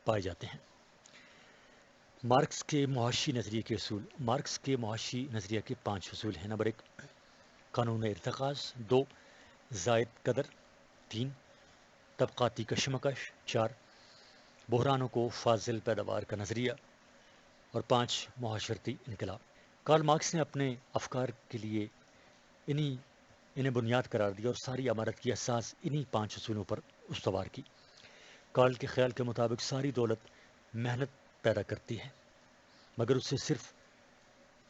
Speaker 1: پائے جاتے ہیں۔ مارکس کے معاشی نظریے کے اصول۔ مارکس کے معاشی نظریہ کے 5 اصول ہیں۔ نمبر 1، قانون ارتکاز۔ 2، زائد قدر۔ 3، طبقاتی کشمکش۔ 4، بحرانوں کو فاضل پیداوار کا نظریہ۔ اور 5، معاشرتی انقلاب۔ کارل مارکس نے اپنے افکار کے لیے انہیں بنیاد قرار دیا اور ساری عمارت کی اساس انہی 5 اصولوں پر استوار کی۔ کارل کے خیال کے مطابق ساری دولت محنت پیدا کرتی ہے، مگر اس سے صرف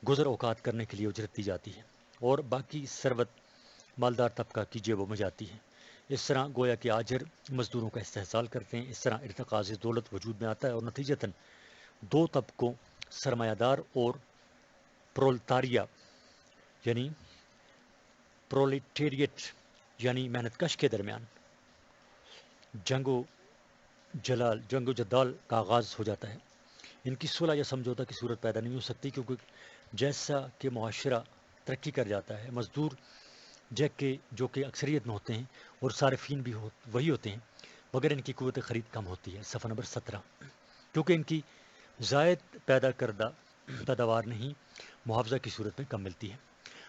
Speaker 1: گزر اوقات کرنے کے لیے اجرت دی جاتی ہے، اور باقی ثروت مالدار طبقہ کی جیبوں میں جاتی ہے۔ اس طرح گویا کہ آجر مزدوروں کا استحصال کرتے ہیں۔ اس طرح ارتکاز دولت وجود میں آتا ہے، اور نتیجتاً 2 طبقوں، سرمایہ دار اور پرولیٹیریٹ یعنی محنت کش کے درمیان جنگ و جدال کا آغاز ہو جاتا ہے۔ ان کی صلح یا سمجھوتہ کی صورت پیدا نہیں ہو سکتی، کیونکہ جیسا کہ معاشرہ ترقی کر جاتا ہے، مزدور جو کہ اکثریت میں ہوتے ہیں اور صارفین بھی وہی ہوتے ہیں، مگر ان کی قوت خرید کم ہوتی ہے۔ صفحہ نمبر 17۔ کیونکہ ان کی زائد پیدا کردہ پیداوار نہیں، محافظہ کی صورت میں کم ملتی ہے،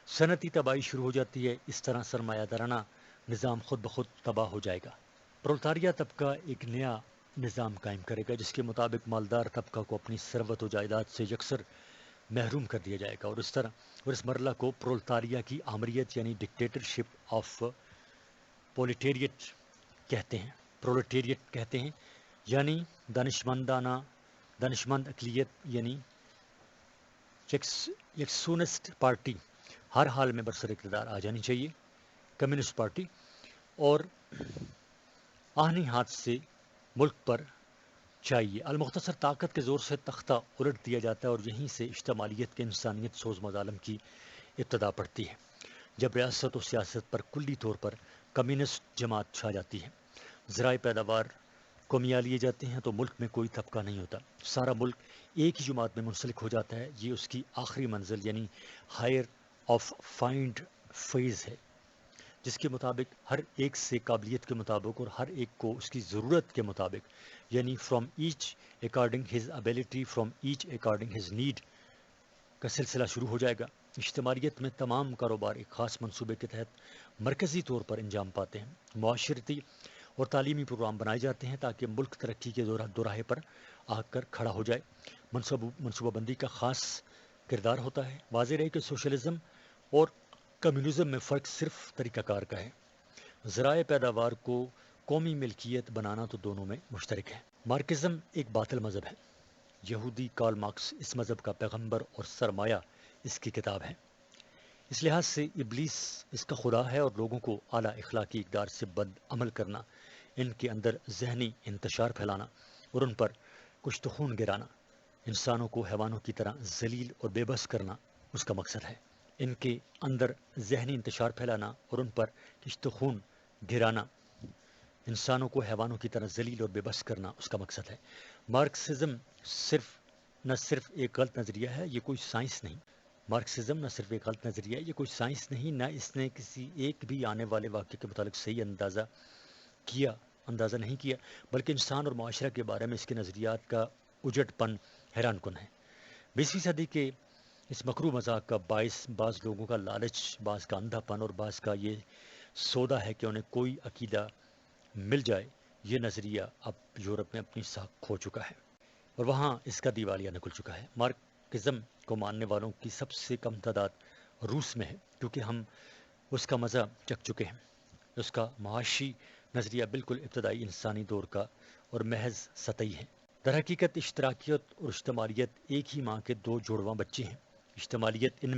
Speaker 1: صنعتی تباہی شروع ہو جاتی ہے۔ اس طرح سرمایہ دارانہ نظام خود بخود تباہ ہو جائے گا۔ پرولتاریہ طبقہ ایک نیا نظام قائم کرے گا، جس کے مطابق مالدار طبقہ کو اپنی ثروت و جائیداد سے یکسر محروم کر دیا جائے گا، اور اس مرحلہ کو پرولتاریہ کی آمریت یعنی ڈکٹیٹرشپ آف پرولیٹیریٹ کہتے ہیں، یعنی دانشمند اقلیت یعنی یکسونسٹ پارٹی ہر حال میں برسر اقتدار آ جانی چاہیے، کمیونسٹ پارٹی، اور آہنی ہاتھ سے ملک پر چاہیے۔ المختصر طاقت کے زور سے تختہ الٹ دیا جاتا ہے، اور یہیں سے اشتمالیت کے انسانیت سوز مظالم کی ابتدا پڑتی ہے، جب ریاست و سیاست پر کلی طور پر کمیونسٹ جماعت چھا جاتی ہے۔ ذرائع پیداوار کو میا لیے جاتے ہیں تو ملک میں کوئی طبقہ نہیں ہوتا، سارا ملک ایک ہی جماعت میں منسلک ہو جاتا ہے۔ یہ اس کی آخری منزل یعنی ہائر آف فائنڈ فیز ہے، جس کے مطابق ہر ایک سے قابلیت کے مطابق اور ہر ایک کو اس کی ضرورت کے مطابق یعنی from each according his ability, from each according his need کا سلسلہ شروع ہو جائے گا۔ اجتماعیت میں تمام کاروبار ایک خاص منصوبے کے تحت مرکزی طور پر انجام پاتے ہیں۔ معاشرتی اور تعلیمی پروگرام بنائے جاتے ہیں تاکہ ملک ترقی کے دوراہے پر آ کر کھڑا ہو جائے۔ منصوبہ بندی کا خاص کردار ہوتا ہے۔ واضح رہے کہ سوشلزم اور کمیونزم میں فرق صرف طریقہ کار کا ہے۔ ذرائع پیداوار کو قومی ملکیت بنانا تو دونوں میں مشترک ہے۔ مارکسزم ایک باطل مذہب ہے۔ یہودی کارل مارکس اس مذہب کا پیغمبر اور سرمایہ اس کی کتاب ہے۔ اس لحاظ سے ابلیس اس کا خدا ہے اور لوگوں کو اعلیٰ اخلاقی اقدار سے بد عمل کرنا، ان کے اندر ذہنی انتشار پھیلانا اور ان پر کشت خون گرانا، انسانوں کو حیوانوں کی طرح ذلیل اور بے بس کرنا اس کا مقصد ہے۔ ان کے اندر ذہنی انتشار پھیلانا اور ان پر کشت خون گرانا، انسانوں کو حیوانوں کی طرح ذلیل اور بے بس کرنا اس کا مقصد ہے۔ مارکسزم نہ صرف ایک غلط نظریہ ہے، یہ کوئی سائنس نہیں۔ مارکسزم نہ صرف ایک غلط نظریہ ہے، یہ کوئی سائنس نہیں، نہ اس نے کسی ایک بھی آنے والے واقعے کے متعلق صحیح اندازہ نہیں کیا، بلکہ انسان اور معاشرہ کے بارے میں اس کے نظریات کا اجٹ پن حیران کن ہے۔ 20ویں صدی کے اس مکروہ مذاق کا باعث بعض لوگوں کا لالچ، بعض کا اندھا پن اور بعض کا یہ سودا ہے کہ انہیں کوئی عقیدہ مل جائے۔ یہ نظریہ اب یورپ میں اپنی ساکھ کھو چکا ہے اور وہاں اس کا دیوالیہ نکل چکا ہے۔ مارکسزم کو ماننے والوں کی سب سے کم تعداد روس میں ہے، کیونکہ ہم اس کا مزہ چکھ چکے ہیں۔ اس کا معاشی نظریہ بالکل ابتدائی انسانی دور کا اور محض سطحی ہے۔ در حقیقت اشتراکیت اور اشتمالیت ایک ہی ماں کے دو جڑواں بچے ہیں۔ اشتمالیت ان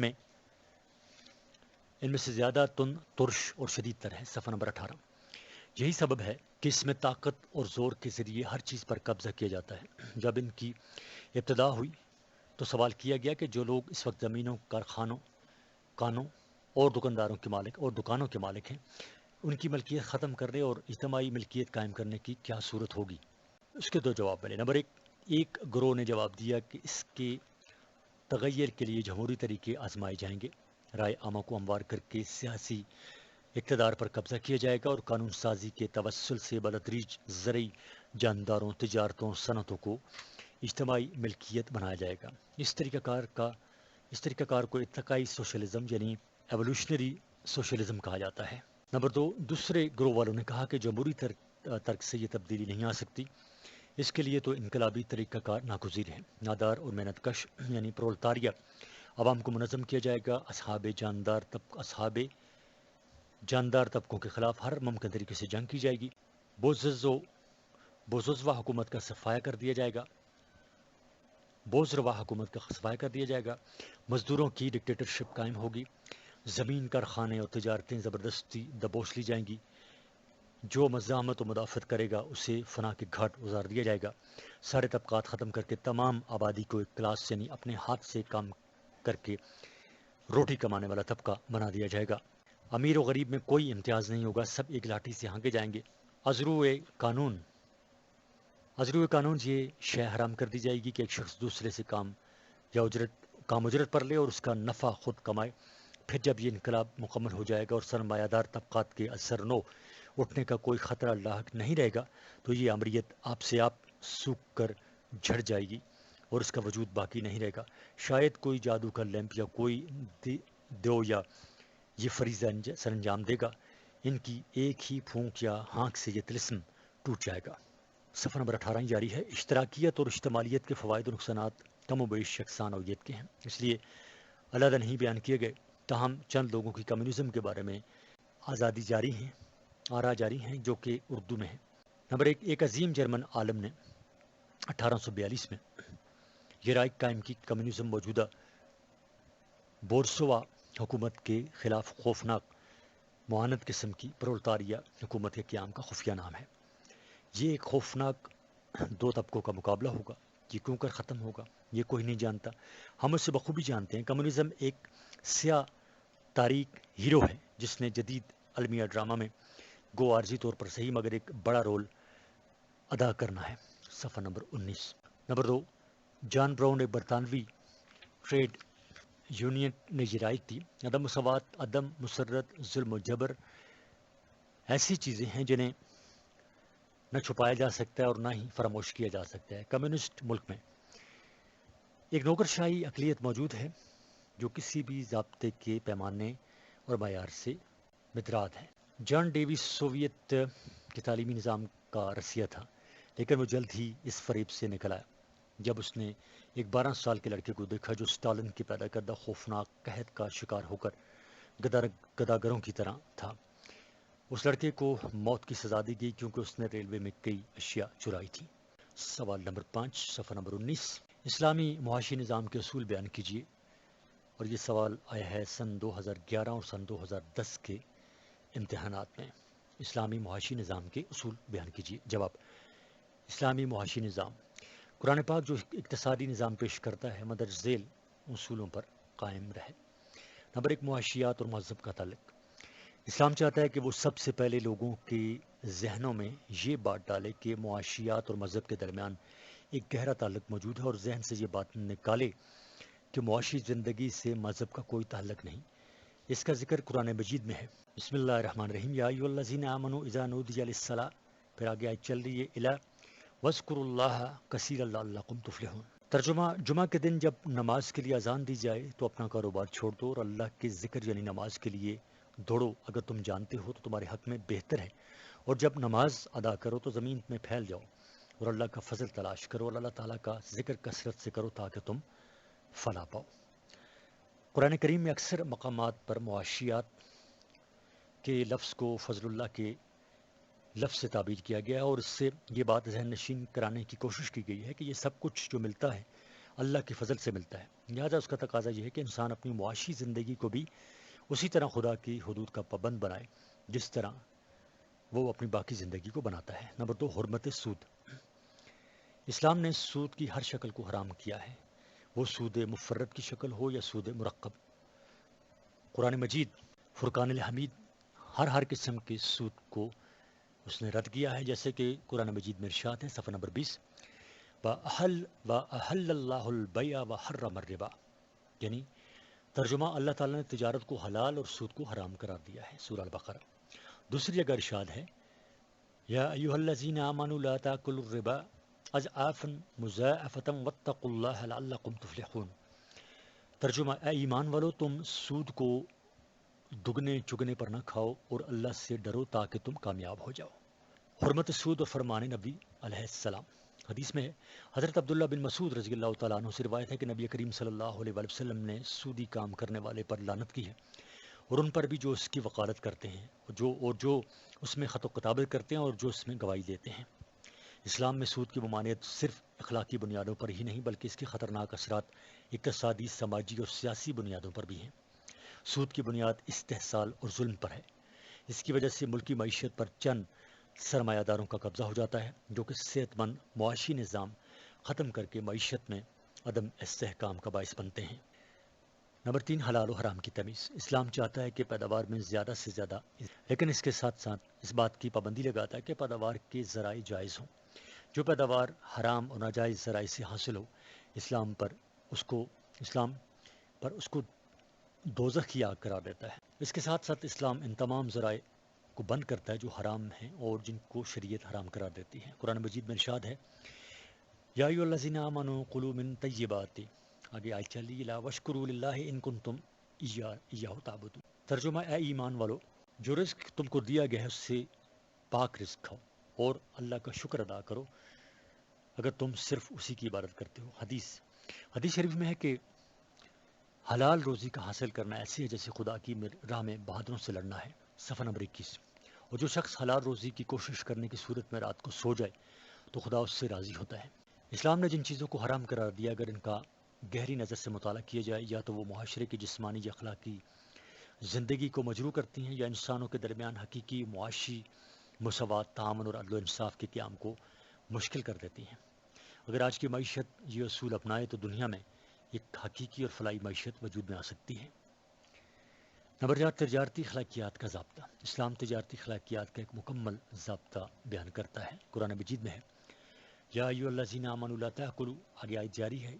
Speaker 1: میں سے زیادہ ترش اور شدید تر ہے۔ صفحہ نمبر 18۔ یہی سبب ہے کہ اس میں طاقت اور زور کے ذریعے ہر چیز پر قبضہ کیا جاتا ہے۔ جب ان کی ابتدا ہوئی تو سوال کیا گیا کہ جو لوگ اس وقت زمینوں، کارخانوں اور دکانوں کے مالک ہیں، ان کی ملکیت ختم کرنے اور اجتماعی ملکیت قائم کرنے کی کیا صورت ہوگی؟ اس کے دو جواب ملے۔ نمبر ایک گروہ نے جواب دیا کہ اس کے تغیر کے لیے جمہوری طریقے آزمائے جائیں گے، رائے عامہ کو ہموار کر کے سیاسی اقتدار پر قبضہ کیا جائے گا اور قانون سازی کے توسل سے بلتدریج زرعی جانداروں، تجارتوں، صنعتوں کو اجتماعی ملکیت بنایا جائے گا۔ اس طریقہ کار کو ارتقائی سوشلزم یعنی ایولیوشنری سوشلزم کہا جاتا ہے۔ نمبر دو، دوسرے گروہ والوں نے کہا کہ جمہوری ترک سے یہ تبدیلی نہیں آ سکتی، اس کے لیے تو انقلابی طریقہ کار ناگزیر ہے۔ نادار اور محنت کش یعنی پرولتاریہ عوام کو منظم کیا جائے گا، اصحاب جاندار طبقوں کے خلاف ہر ممکن طریقے سے جنگ کی جائے گی، بوزروا حکومت کا صفایا کر دیا جائے گا، مزدوروں کی ڈکٹیٹرشپ قائم ہوگی، زمین، کارخانے اور تجارتیں زبردستی دبوچ لی جائیں گی، جو مزاحمت و مدافعت کرے گا اسے فنا کے گھاٹ اتار دیا جائے گا، سارے طبقات ختم کر کے تمام آبادی کو ایک کلاس یعنی اپنے ہاتھ سے کام کر کے روٹی کمانے والا طبقہ بنا دیا جائے گا، امیر و غریب میں کوئی امتیاز نہیں ہوگا، سب ایک لاٹھی سے ہانکے جائیں گے، ازرو قانون یہ شے حرام کر دی جائے گی کہ ایک شخص دوسرے سے کام اجرت پر لے اور اس کا نفع خود کمائے۔ پھر جب یہ انقلاب مکمل ہو جائے گا اور سرمایہ دار طبقات کے اثر نو اٹھنے کا کوئی خطرہ لاحق نہیں رہے گا تو یہ امریت آپ سے آپ سوکھ کر جھڑ جائے گی اور اس کا وجود باقی نہیں رہے گا۔ شاید کوئی جادو کا لیمپ یا کوئی دیو یا یہ فریضہ سر انجام دے گا، ان کی ایک ہی پھونک یا ہانک سے یہ طلسم ٹوٹ جائے گا۔ صفحہ نمبر 18 جاری ہے۔ اشتراکیت اور اشتمالیت کے فوائد و نقصانات کم و بیش یکساں نوعیت کے ہیں، اس لیے علیحدہ نہیں بیان کیے گئے، تاہم چند لوگوں کی کمیونزم کے بارے میں آراء جاری ہیں جو کہ اردو میں ہیں۔ نمبر ایک عظیم جرمن عالم نے 1842 میں یہ رائے قائم کی کہ کمیونزم موجودہ بورسوا حکومت کے خلاف خوفناک معاند قسم کی پرولتاریہ حکومت کے قیام کا خفیہ نام ہے۔ یہ ایک خوفناک دو طبقوں کا مقابلہ ہوگا، یہ کیوں کر ختم ہوگا یہ کوئی نہیں جانتا، ہم اسے بخوبی جانتے ہیں۔ کمیونزم ایک سیاہ تاریک ہیرو ہے جس نے جدید المیہ ڈرامہ میں گو عارضی طور پر صحیح مگر ایک بڑا رول ادا کرنا ہے۔ صفحہ نمبر 19۔ نمبر 2، جان براؤن ایک برطانوی ٹریڈ یونین نے یہ رائے دی، عدم مساوات، عدم مسرت، ظلم و جبر ایسی چیزیں ہیں جنہیں نہ چھپایا جا سکتا ہے اور نہ ہی فراموش کیا جا سکتا ہے۔ کمیونسٹ ملک میں ایک نوکرشاہی اقلیت موجود ہے جو کسی بھی ضابطے کے پیمانے اور معیار سے متراد ہے۔ جان ڈیوس سوویت کے تعلیمی نظام کا رسیہ تھا، لیکن وہ جلد ہی اس فریب سے نکل آیا۔ جب اس نے ایک 12 سال کے لڑکے کو دیکھا جو اسٹالن کی پیدا کردہ خوفناک قحط کا شکار ہو کر گداگروں کی طرح تھا۔ اس لڑکے کو موت کی سزا دی گئی کیونکہ اس نے ریلوے میں کئی اشیاء چرائی تھی۔ سوال نمبر 5 صفحہ نمبر 19، اسلامی معاشی نظام کے اصول بیان کیجیے۔ اور یہ سوال آیا ہے سن 2011 اور سن 2010 کے امتحانات میں۔ اسلامی معاشی نظام کے اصول بیان کیجیے۔ جواب: اسلامی معاشی نظام قرآن پاک جو اقتصادی نظام پیش کرتا ہے مندرجہ ذیل اصولوں پر قائم رہے۔ نمبر 1، معاشیات اور مذہب کا تعلق۔ اسلام چاہتا ہے کہ وہ سب سے پہلے لوگوں کے ذہنوں میں یہ بات ڈالے کہ معاشیات اور مذہب کے درمیان ایک گہرا تعلق موجود ہے، اور ذہن سے یہ بات نکالے کہ معاشی زندگی سے مذہب کا کوئی تعلق نہیں۔ اس کا ذکر قرآن مجید میں ہے۔ بسم اللہ الرحمن الرحیم، یا ایھا الذین آمنوا اذا نودی للصلاۃ، پھر آگے آیت چل رہی ہے الی واذکروا اللہ کثیرا لعلکم تفلحون۔ ترجمہ: جمعہ کے دن جب نماز کے لیے اذان دی جائے تو اپنا کاروبار چھوڑ دو اور اللہ کے ذکر یعنی نماز کے لیے دوڑو، اگر تم جانتے ہو تو تمہارے حق میں بہتر ہے۔ اور جب نماز ادا کرو تو زمین میں پھیل جاؤ اور اللہ کا فضل تلاش کرو اور اللہ تعالیٰ کا ذکر کثرت سے کرو تاکہ تم فلاح پاؤ۔ قرآن کریم میں اکثر مقامات پر معاشیات کے لفظ کو فضل اللہ کے لفظ سے تعبیر کیا گیا ہے، اور اس سے یہ بات ذہن نشین کرانے کی کوشش کی گئی ہے کہ یہ سب کچھ جو ملتا ہے اللہ کے فضل سے ملتا ہے۔ لہٰذا اس کا تقاضا یہ ہے کہ انسان اپنی معاشی زندگی کو بھی اسی طرح خدا کی حدود کا پابند بنائے جس طرح وہ اپنی باقی زندگی کو بناتا ہے۔ نمبر 2، حرمت سود۔ اسلام نے سود کی ہر شکل کو حرام کیا ہے، وہ سود مفرد کی شکل ہو یا سود مرکب۔ قرآن مجید فرقان الحمید ہر قسم کے سود کو اس نے رد کیا ہے، جیسے کہ قرآن مجید میں ارشاد ہے صفحہ نمبر 20، وَأَحَلَّ اللَّهُ الْبَيْعَ وَحَرَّمَ الرِّبَا، یعنی ترجمہ: اللہ تعالیٰ نے تجارت کو حلال اور سود کو حرام قرار دیا ہے۔ سورہ البقرہ۔ دوسری جگہ ارشاد ہے یا ایھا الذین آمنوا لا تأکلوا الربا اضعافا مضاعفة واتقوا اللہ لعلکم تفلحون۔ ترجمہ: اے ایمان والو، تم سود کو دگنے چگنے پر نہ کھاؤ اور اللہ سے ڈرو تاکہ تم کامیاب ہو جاؤ۔ حرمت سود اور فرمان نبی علیہ السلام۔ حدیث میں ہے، حضرت عبداللہ بن مسعود رضی اللہ تعالیٰ عنہ سے روایت ہے کہ نبی کریم صلی اللہ علیہ وآلہ وسلم نے سودی کام کرنے والے پر لعنت کی ہے، اور ان پر بھی جو اس کی وکالت کرتے ہیں اور جو اس میں خط و کتابت کرتے ہیں اور جو اس میں گواہی دیتے ہیں۔ اسلام میں سود کی ممانعت صرف اخلاقی بنیادوں پر ہی نہیں بلکہ اس کے خطرناک اثرات اقتصادی، سماجی اور سیاسی بنیادوں پر بھی ہیں۔ سود کی بنیاد استحصال اور ظلم پر ہے۔ اس کی وجہ سے ملکی معیشت پر چند سرمایہ داروں کا قبضہ ہو جاتا ہے جو کہ صحت مند معاشی نظام ختم کر کے معیشت میں عدم استحکام کا باعث بنتے ہیں۔ نمبر 3، حلال و حرام کی تمیز۔ اسلام چاہتا ہے کہ پیداوار میں زیادہ سے زیادہ، لیکن اس کے ساتھ ساتھ اس بات کی پابندی لگاتا ہے کہ پیداوار کے ذرائع جائز ہوں۔ جو پیداوار حرام اور ناجائز ذرائع سے حاصل ہو، اسلام پر اس کو دوزخ کی آگ قرار دیتا ہے۔ اس کے ساتھ ساتھ اسلام ان تمام ذرائع کو بند کرتا ہے جو حرام ہیں اور جن کو شریعت حرام قرار دیتی ہے۔ قرآن مجید میں ارشاد ہے یا ایھا الذین آمنوا کلوا من طیبات، آگے آیت چلی لا واشکروا للہ ان کنتم ایاہ تعبدون۔ ترجمہ: اے ایمان والو، جو رزق تم کو دیا گیا ہے اس سے پاک رزق کھاؤ اور اللہ کا شکر ادا کرو اگر تم صرف اسی کی عبادت کرتے ہو۔ حدیث شریف میں ہے کہ حلال روزی کا حاصل کرنا ایسے ہے جیسے خدا کی راہ میں بہادروں سے لڑنا ہے۔ صفحہ نمبر 21، اور جو شخص حلال روزی کی کوشش کرنے کی صورت میں رات کو سو جائے تو خدا اس سے راضی ہوتا ہے۔ اسلام نے جن چیزوں کو حرام قرار دیا اگر ان کا گہری نظر سے مطالعہ کیا جائے یا تو وہ معاشرے کی جسمانی یا اخلاقی زندگی کو مجروح کرتی ہیں یا انسانوں کے درمیان حقیقی معاشی مساوات، تعاون اور عدل و انصاف کے قیام کو مشکل کر دیتی ہیں۔ اگر آج کی معیشت یہ اصول اپنائے تو دنیا میں ایک حقیقی اور فلاحی معیشت وجود میں آ سکتی ہے۔ نمبر 4، تجارتی اخلاقیات کا ضابطہ۔ اسلام تجارتی اخلاقیات کا ایک مکمل ضابطہ بیان کرتا ہے۔ قرآن مجید میں ہے یا ایھا الذین آمنوا لا تأکلوا، آگے آیت جاری ہے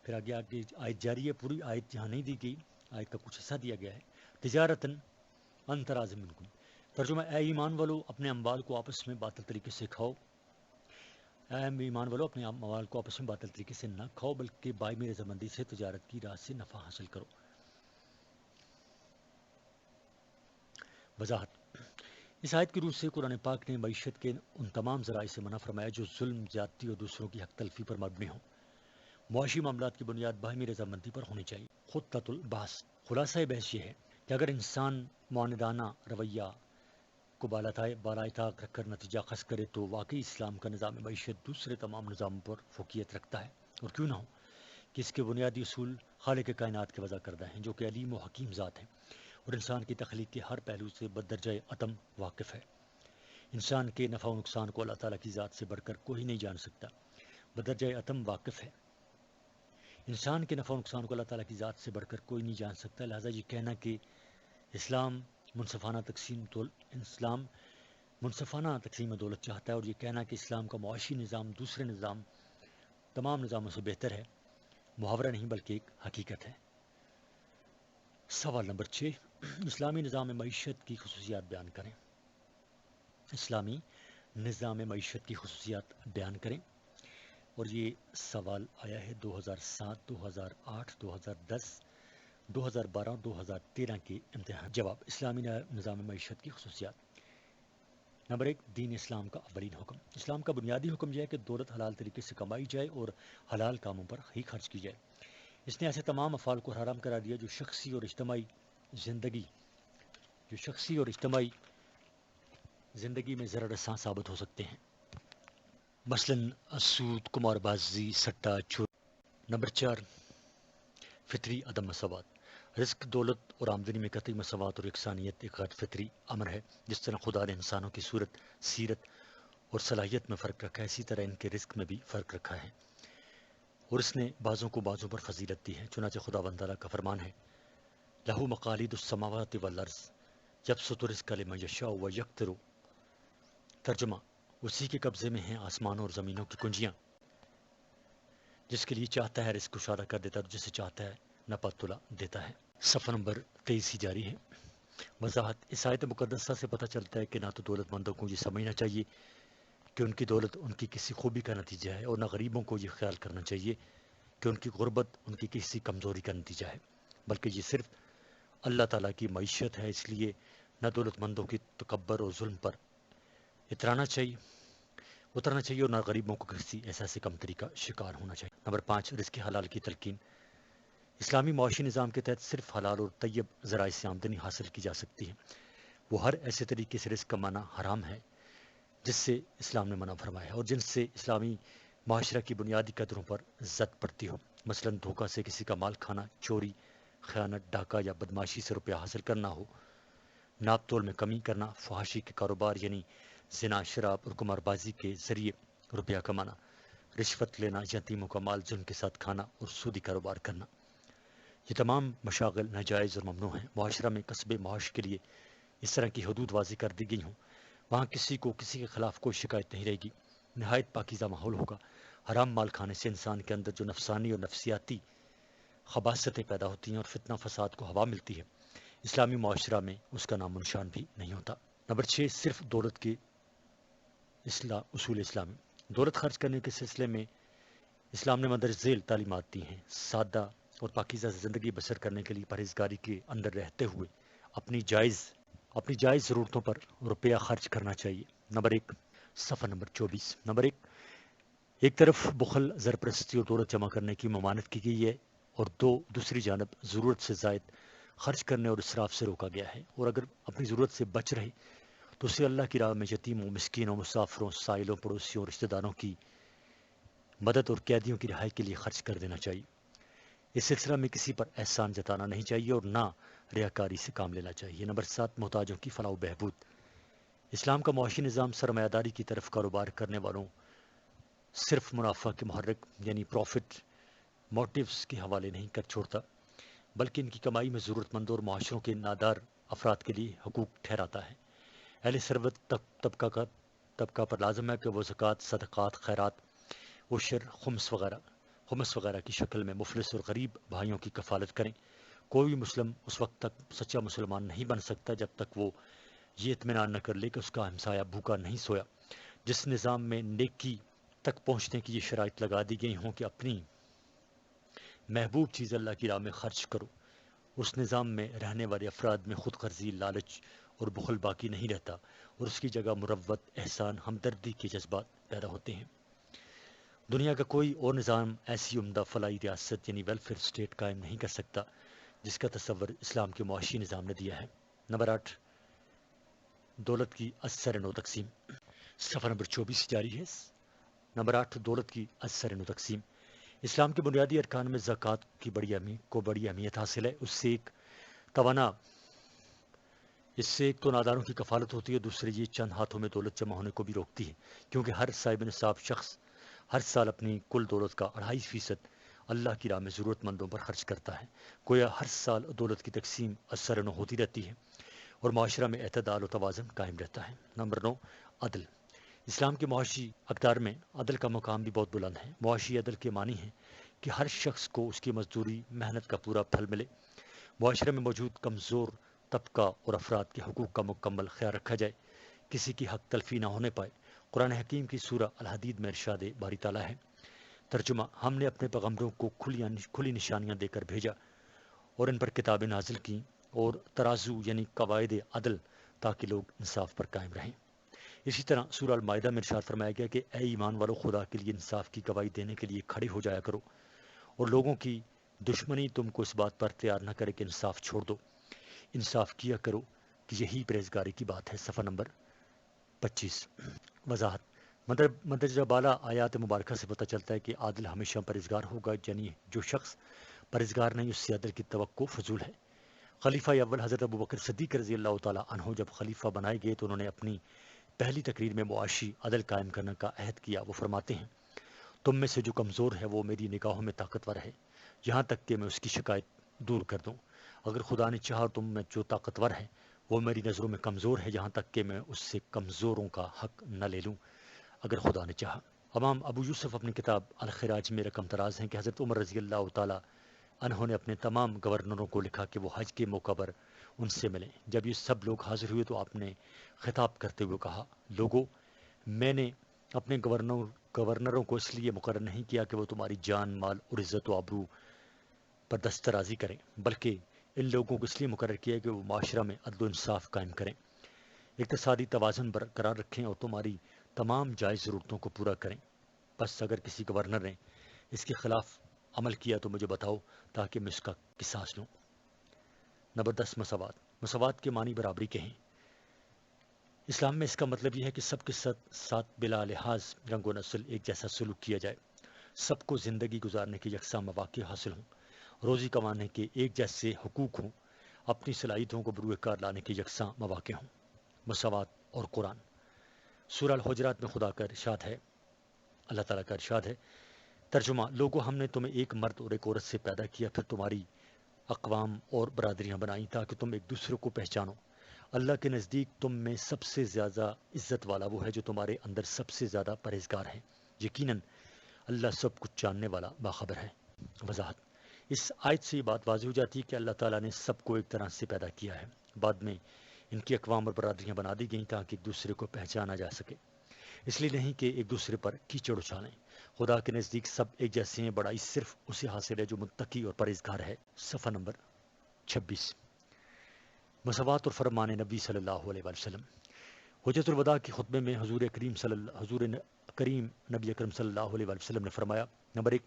Speaker 1: پھر آگے آیت جاری ہے، پوری آیت یہاں نہیں دی گئی، آیت کا کچھ حصہ دیا گیا ہے۔ تجارتاً عن تراض منکم۔ ترجمہ: اے ایمان والو، اپنے اموال کو آپس میں باطل طریقے سے کھاؤ۔ اے ایمان والو، اپنے اموال کو آپس میں باطل طریقے سے نہ کھاؤ بلکہ باہمی رضامندی سے تجارت کی راہ سے نفع حاصل کرو۔ وضاحت: اس آیت کی روح سے قرآن پاک نے معیشت کے ان تمام ذرائع سے منع فرمایا جو ظلم، زیادتی اور دوسروں کی حق تلفی پر مبنی ہوں۔ معاشی معاملات کی بنیاد باہمی رضامندی پر ہونی چاہیے۔ خطۃ البحث، خلاصہ بحث یہ ہے کہ اگر انسان معاندانہ رویہ کو بالائے طاق رکھ کر نتیجہ خاص کرے تو واقعی اسلام کا نظام معیشت دوسرے تمام نظاموں پر فوقیت رکھتا ہے، اور کیوں نہ ہو کہ اس کے بنیادی اصول خالق کائنات کے وضع کردہ ہیں، جو کہ علیم و حکیم ذات ہے اور انسان کی تخلیق کے ہر پہلو سے بدرجہ عتم واقف ہے۔ انسان کے نفع و نقصان کو اللہ تعالیٰ کی ذات سے بڑھ کر کوئی نہیں جان سکتا، بدرجہ عتم واقف ہے۔ انسان کے نفع و نقصان کو اللہ تعالیٰ کی ذات سے بڑھ کر کوئی نہیں جان سکتا، لہٰذا یہ کہنا کہ اسلام منصفانہ تقسیم دولت چاہتا ہے اور یہ کہنا کہ اسلام کا معاشی نظام دوسرے تمام نظاموں سے بہتر ہے، محاورہ نہیں بلکہ ایک حقیقت ہے۔ سوال نمبر 6، اسلامی نظام معیشت کی خصوصیات بیان کریں۔ اسلامی نظام معیشت کی خصوصیات بیان کریں، اور یہ سوال آیا ہے 2007، 2008، 2010، 2012 اور 2013 کے امتحان۔ جواب: اسلامی نظام معیشت کی خصوصیات۔ نمبر 1، دین اسلام کا اولین حکم۔ اسلام کا بنیادی حکم یہ ہے کہ دولت حلال طریقے سے کمائی جائے اور حلال کاموں پر ہی خرچ کی جائے۔ اس نے ایسے تمام افعال کو حرام قرار دیا جو شخصی اور اجتماعی زندگی میں ضرر رساں ثابت ہو سکتے ہیں، مثلاً سود، قمار بازی، سٹہ، چوری۔ نمبر 4، فطری عدم مساوات۔ رزق، دولت اور آمدنی میں قطعی مساوات اور یکسانیت ایک غیر فطری امر ہے۔ جس طرح خدا نے انسانوں کی صورت، سیرت اور صلاحیت میں فرق رکھا ہے، اسی طرح ان کے رزق میں بھی فرق رکھا ہے، اور اس نے بعضوں کو بعضوں پر فضیلت دی ہے۔ چنانچہ خداوند تعالیٰ کا فرمان ہے، لہو مقالید السماوات والارض یبسط الرزق لمن یشاء ویقدر۔ ترجمہ: اسی کے قبضے میں ہیں آسمانوں اور زمینوں کی کنجیاں، جس کے لیے چاہتا ہے رزق کشادہ کر دیتا ہے، جسے چاہتا ہے نپا تلا دیتا ہے۔ صفحہ نمبر 23 جاری ہے۔ وضاحت: اس آیت مقدسہ سے پتہ چلتا ہے کہ نہ تو دولت مندوں کو یہ سمجھنا چاہیے کہ ان کی دولت ان کی کسی خوبی کا نتیجہ ہے، اور نہ غریبوں کو یہ خیال کرنا چاہیے کہ ان کی غربت ان کی کسی کمزوری کا نتیجہ ہے، بلکہ یہ صرف اللہ تعالیٰ کی معیشت ہے۔ اس لیے نہ دولت مندوں کی تکبر اور ظلم پر اترنا چاہیے اور نہ غریبوں کو کسی احساس کمتری کا شکار ہونا چاہیے۔ نمبر 5، رزق حلال کی تلقین۔ اسلامی معاشی نظام کے تحت صرف حلال اور طیب ذرائع سے آمدنی حاصل کی جا سکتی ہے۔ وہ ہر ایسے طریقے سے رزق کمانا حرام ہے جس سے اسلام نے منع فرمایا ہے اور جن سے اسلامی معاشرہ کی بنیادی قدروں پر زد پڑتی ہو، مثلاً دھوکہ سے کسی کا مال کھانا، چوری، خیانت، ڈاکہ یا بدماشی سے روپیہ حاصل کرنا ہو، ناپ تول میں کمی کرنا، فحاشی کے کاروبار یعنی زنا، شراب اور قمار بازی کے ذریعے روپیہ کمانا، رشوت لینا، یتیموں کا مال ظلم کے ساتھ کھانا اور سودی کاروبار کرنا۔ یہ تمام مشاغل ناجائز اور ممنوع ہیں۔ معاشرہ میں کسب معاش کے لیے اس طرح کی حدود واضح کر دی گئی ہوں، وہاں کسی کے خلاف کوئی شکایت نہیں رہے گی، نہایت پاکیزہ ماحول ہوگا۔ حرام مال کھانے سے انسان کے اندر جو نفسانی اور نفسیاتی خباثتیں پیدا ہوتی ہیں اور فتنہ فساد کو ہوا ملتی ہے، اسلامی معاشرہ میں اس کا نام و نشان بھی نہیں ہوتا۔ نمبر 6، صرف دولت کے اصول اسلامی۔ دولت خرچ کرنے کے سلسلے میں اسلام نے مندرجہ ذیل تعلیمات دی ہیں۔ سادہ اور پاکیزہ زندگی بسر کرنے کے لیے پرہیزگاری کے اندر رہتے ہوئے اپنی جائز ضرورتوں پر روپیہ خرچ کرنا چاہیے۔ نمبر 1، صفحہ نمبر 24۔ نمبر 1، ایک طرف بخل، زرپرستی اور دولت جمع کرنے کی ممانعت کی گئی ہے، اور دوسری جانب ضرورت سے زائد خرچ کرنے اور اسراف سے روکا گیا ہے، اور اگر اپنی ضرورت سے بچ رہے تو اسے اللہ کی راہ میں یتیموں، مسکینوں، مسافروں، سائلوں، پڑوسیوں، رشتہ داروں کی مدد اور قیدیوں کی رہائی کے لیے خرچ کر دینا چاہیے۔ اس سلسلہ میں کسی پر احسان جتانا نہیں چاہیے اور نہ ریاکاری سے کام لینا چاہیے۔ نمبر 7، محتاجوں کی فلاح و بہبود۔ اسلام کا معاشی نظام سرمایہ داری کی طرف کاروبار کرنے والوں صرف منافع کے محرک یعنی پروفٹ موٹیوز کے حوالے نہیں کر چھوڑتا، بلکہ ان کی کمائی میں ضرورت مندوں اور معاشروں کے نادار افراد کے لیے حقوق ٹھہراتا ہے۔ اہل ثروت طبقہ پر لازم ہے کہ وہ زکوٰۃ، صدقات، خیرات، عشر، خمس وغیرہ کی شکل میں مفلس اور غریب بھائیوں کی کفالت کریں۔ کوئی مسلم اس وقت تک سچا مسلمان نہیں بن سکتا جب تک وہ یہ اطمینان نہ کر لے کہ اس کا ہمسایہ بھوکا نہیں سویا۔ جس نظام میں نیکی تک پہنچنے کی یہ شرائط لگا دی گئی ہوں کہ اپنی محبوب چیز اللہ کی راہ میں خرچ کرو، اس نظام میں رہنے والے افراد میں خود غرضی، لالچ اور بخل باقی نہیں رہتا، اور اس کی جگہ مروت، احسان، ہمدردی کے جذبات پیدا ہوتے ہیں۔ دنیا کا کوئی اور نظام ایسی عمدہ فلاحی ریاست یعنی ویلفیئر اسٹیٹ قائم نہیں کر سکتا جس کا تصور اسلام کے معاشی نظام نے دیا ہے۔ نمبر 8، دولت کی اثر نو تقسیم، صفحہ نمبر 24 جاری ہے۔ نمبر 8، دولت کی اثر نو تقسیم۔ اسلام کے بنیادی ارکان میں زکوٰۃ کی بڑی اہمیت حاصل ہے۔ اس سے ایک تو ناداروں کی کفالت ہوتی ہے، دوسرے یہ چند ہاتھوں میں دولت جمع ہونے کو بھی روکتی ہے، کیونکہ ہر صاحب نصاب شخص ہر سال اپنی کل دولت کا 2.5% اللہ کی راہ میں ضرورت مندوں پر خرچ کرتا ہے۔ گویا ہر سال دولت کی تقسیم اثر نو ہوتی رہتی ہے اور معاشرہ میں اعتدال و توازن قائم رہتا ہے۔ نمبر 9، عدل۔ اسلام کے معاشی اقدار میں عدل کا مقام بھی بہت بلند ہے۔ معاشی عدل کے معنی ہے کہ ہر شخص کو اس کی مزدوری محنت کا پورا پھل ملے، معاشرے میں موجود کمزور طبقہ اور افراد کے حقوق کا مکمل خیال رکھا جائے، کسی کی حق تلفی نہ ہونے پائے۔ قرآن حکیم کی سورہ الحدید میں ارشاد باری تعالیٰ ہے، ترجمہ: ہم نے اپنے پیغمبروں کو کھلی نشانیاں دے کر بھیجا اور ان پر کتابیں نازل کیں اور ترازو یعنی قواعد عدل، تاکہ لوگ انصاف پر قائم رہیں۔ اسی طرح سورہ المائدہ میں ارشاد فرمایا گیا کہ اے ایمان والو، خدا کے لیے انصاف کی گواہی دینے کے لیے کھڑے ہو جایا کرو، اور لوگوں کی دشمنی تم کو اس بات پر تیار نہ کرے کہ انصاف چھوڑ دو، انصاف کیا کرو کہ یہی پرہیزگاری کی بات ہے۔ صفحہ نمبر 25۔ وضاحت: مندرجہ بالا آیات مبارکہ سے پتہ چلتا ہے کہ عادل ہمیشہ پرہیزگار ہوگا، یعنی جو شخص پرہیزگار نہیں، اس سے عدل کی توقع فضول ہے۔ خلیفہ اول حضرت ابوبکر صدیق رضی اللہ تعالیٰ عنہ جب خلیفہ بنائے گئے تو انہوں نے اپنی پہلی تقریر میں معاشی عدل قائم کرنے کا عہد کیا۔ وہ فرماتے ہیں، تم میں سے جو کمزور ہے وہ میری نگاہوں میں طاقتور ہے، یہاں تک کہ میں اس کی شکایت دور کر دوں۔ اگر خدا نے چاہا تم میں جو طاقتور ہے وہ میری نظروں میں کمزور ہے، یہاں تک کہ میں اس سے کمزوروں کا حق نہ لے لوں، اگر خدا نے چاہا۔ امام ابو یوسف اپنی کتاب الخراج میں رقم دراز ہیں کہ حضرت عمر رضی اللہ تعالیٰ انہوں نے اپنے تمام گورنروں کو لکھا کہ وہ حج کے موقع پر ان سے ملیں۔ جب یہ سب لوگ حاضر ہوئے تو آپ نے خطاب کرتے ہوئے کہا، لوگو، میں نے اپنے گورنروں کو اس لیے مقرر نہیں کیا کہ وہ تمہاری جان، مال اور عزت و آبرو پر دسترازی کریں، بلکہ ان لوگوں کو اس لیے مقرر کیا کہ وہ معاشرہ میں عدل و انصاف قائم کریں، اقتصادی توازن برقرار رکھیں اور تمہاری تمام جائز ضرورتوں کو پورا کریں۔ بس اگر کسی گورنر نے اس کے خلاف عمل کیا تو مجھے بتاؤ تاکہ میں اس کا قصاص لوں۔ نمبر 10، مساوات۔ مساوات کے معنی برابری کے ہیں۔ اسلام میں اس کا مطلب یہ ہے کہ سب کے ساتھ بلا لحاظ رنگ و نسل ایک جیسا سلوک کیا جائے، سب کو زندگی گزارنے کے یکساں مواقع حاصل ہوں، روزی کمانے کے ایک جیسے حقوق ہوں، اپنی صلاحیتوں کو بروئے کار لانے کے یکساں مواقع ہوں۔ مساوات اور قرآن۔ سورہ الحجرات میں خدا کا ارشاد ہے، اللہ تعالیٰ کا ارشاد ہے، ترجمہ: لوگو، ہم نے تمہیں ایک مرد اور ایک عورت سے پیدا کیا، پھر تمہاری اقوام اور برادریاں بنائیں تاکہ تم ایک دوسرے کو پہچانو۔ اللہ کے نزدیک تم میں سب سے زیادہ عزت والا وہ ہے جو تمہارے اندر سب سے زیادہ پرہیزگار ہے۔ یقیناً اللہ سب کچھ جاننے والا باخبر ہے۔ وضاحت: اس آیت سے یہ بات واضح ہو جاتی ہے کہ اللہ تعالیٰ نے سب کو ایک طرح سے پیدا کیا ہے، بعد میں ان کی اقوام اور برادریاں بنا دی گئیں تاکہ ایک دوسرے کو پہچانا جا سکے، اس لیے نہیں کہ ایک دوسرے پر کیچڑ اچھالیں۔ خدا کے نزدیک سب ایک جیسے ہیں، بڑائی صرف اسے حاصل ہے جو متقی اور پرہیزگار ہے۔ صفحہ نمبر 26۔ مساوات اور فرمان نبی صلی اللہ علیہ وآلہ وسلم۔ حجۃ الوداع کے خطبے میں حضور کریم نبی اکرم صلی اللہ علیہ وآلہ وسلم نے فرمایا، نمبر 1،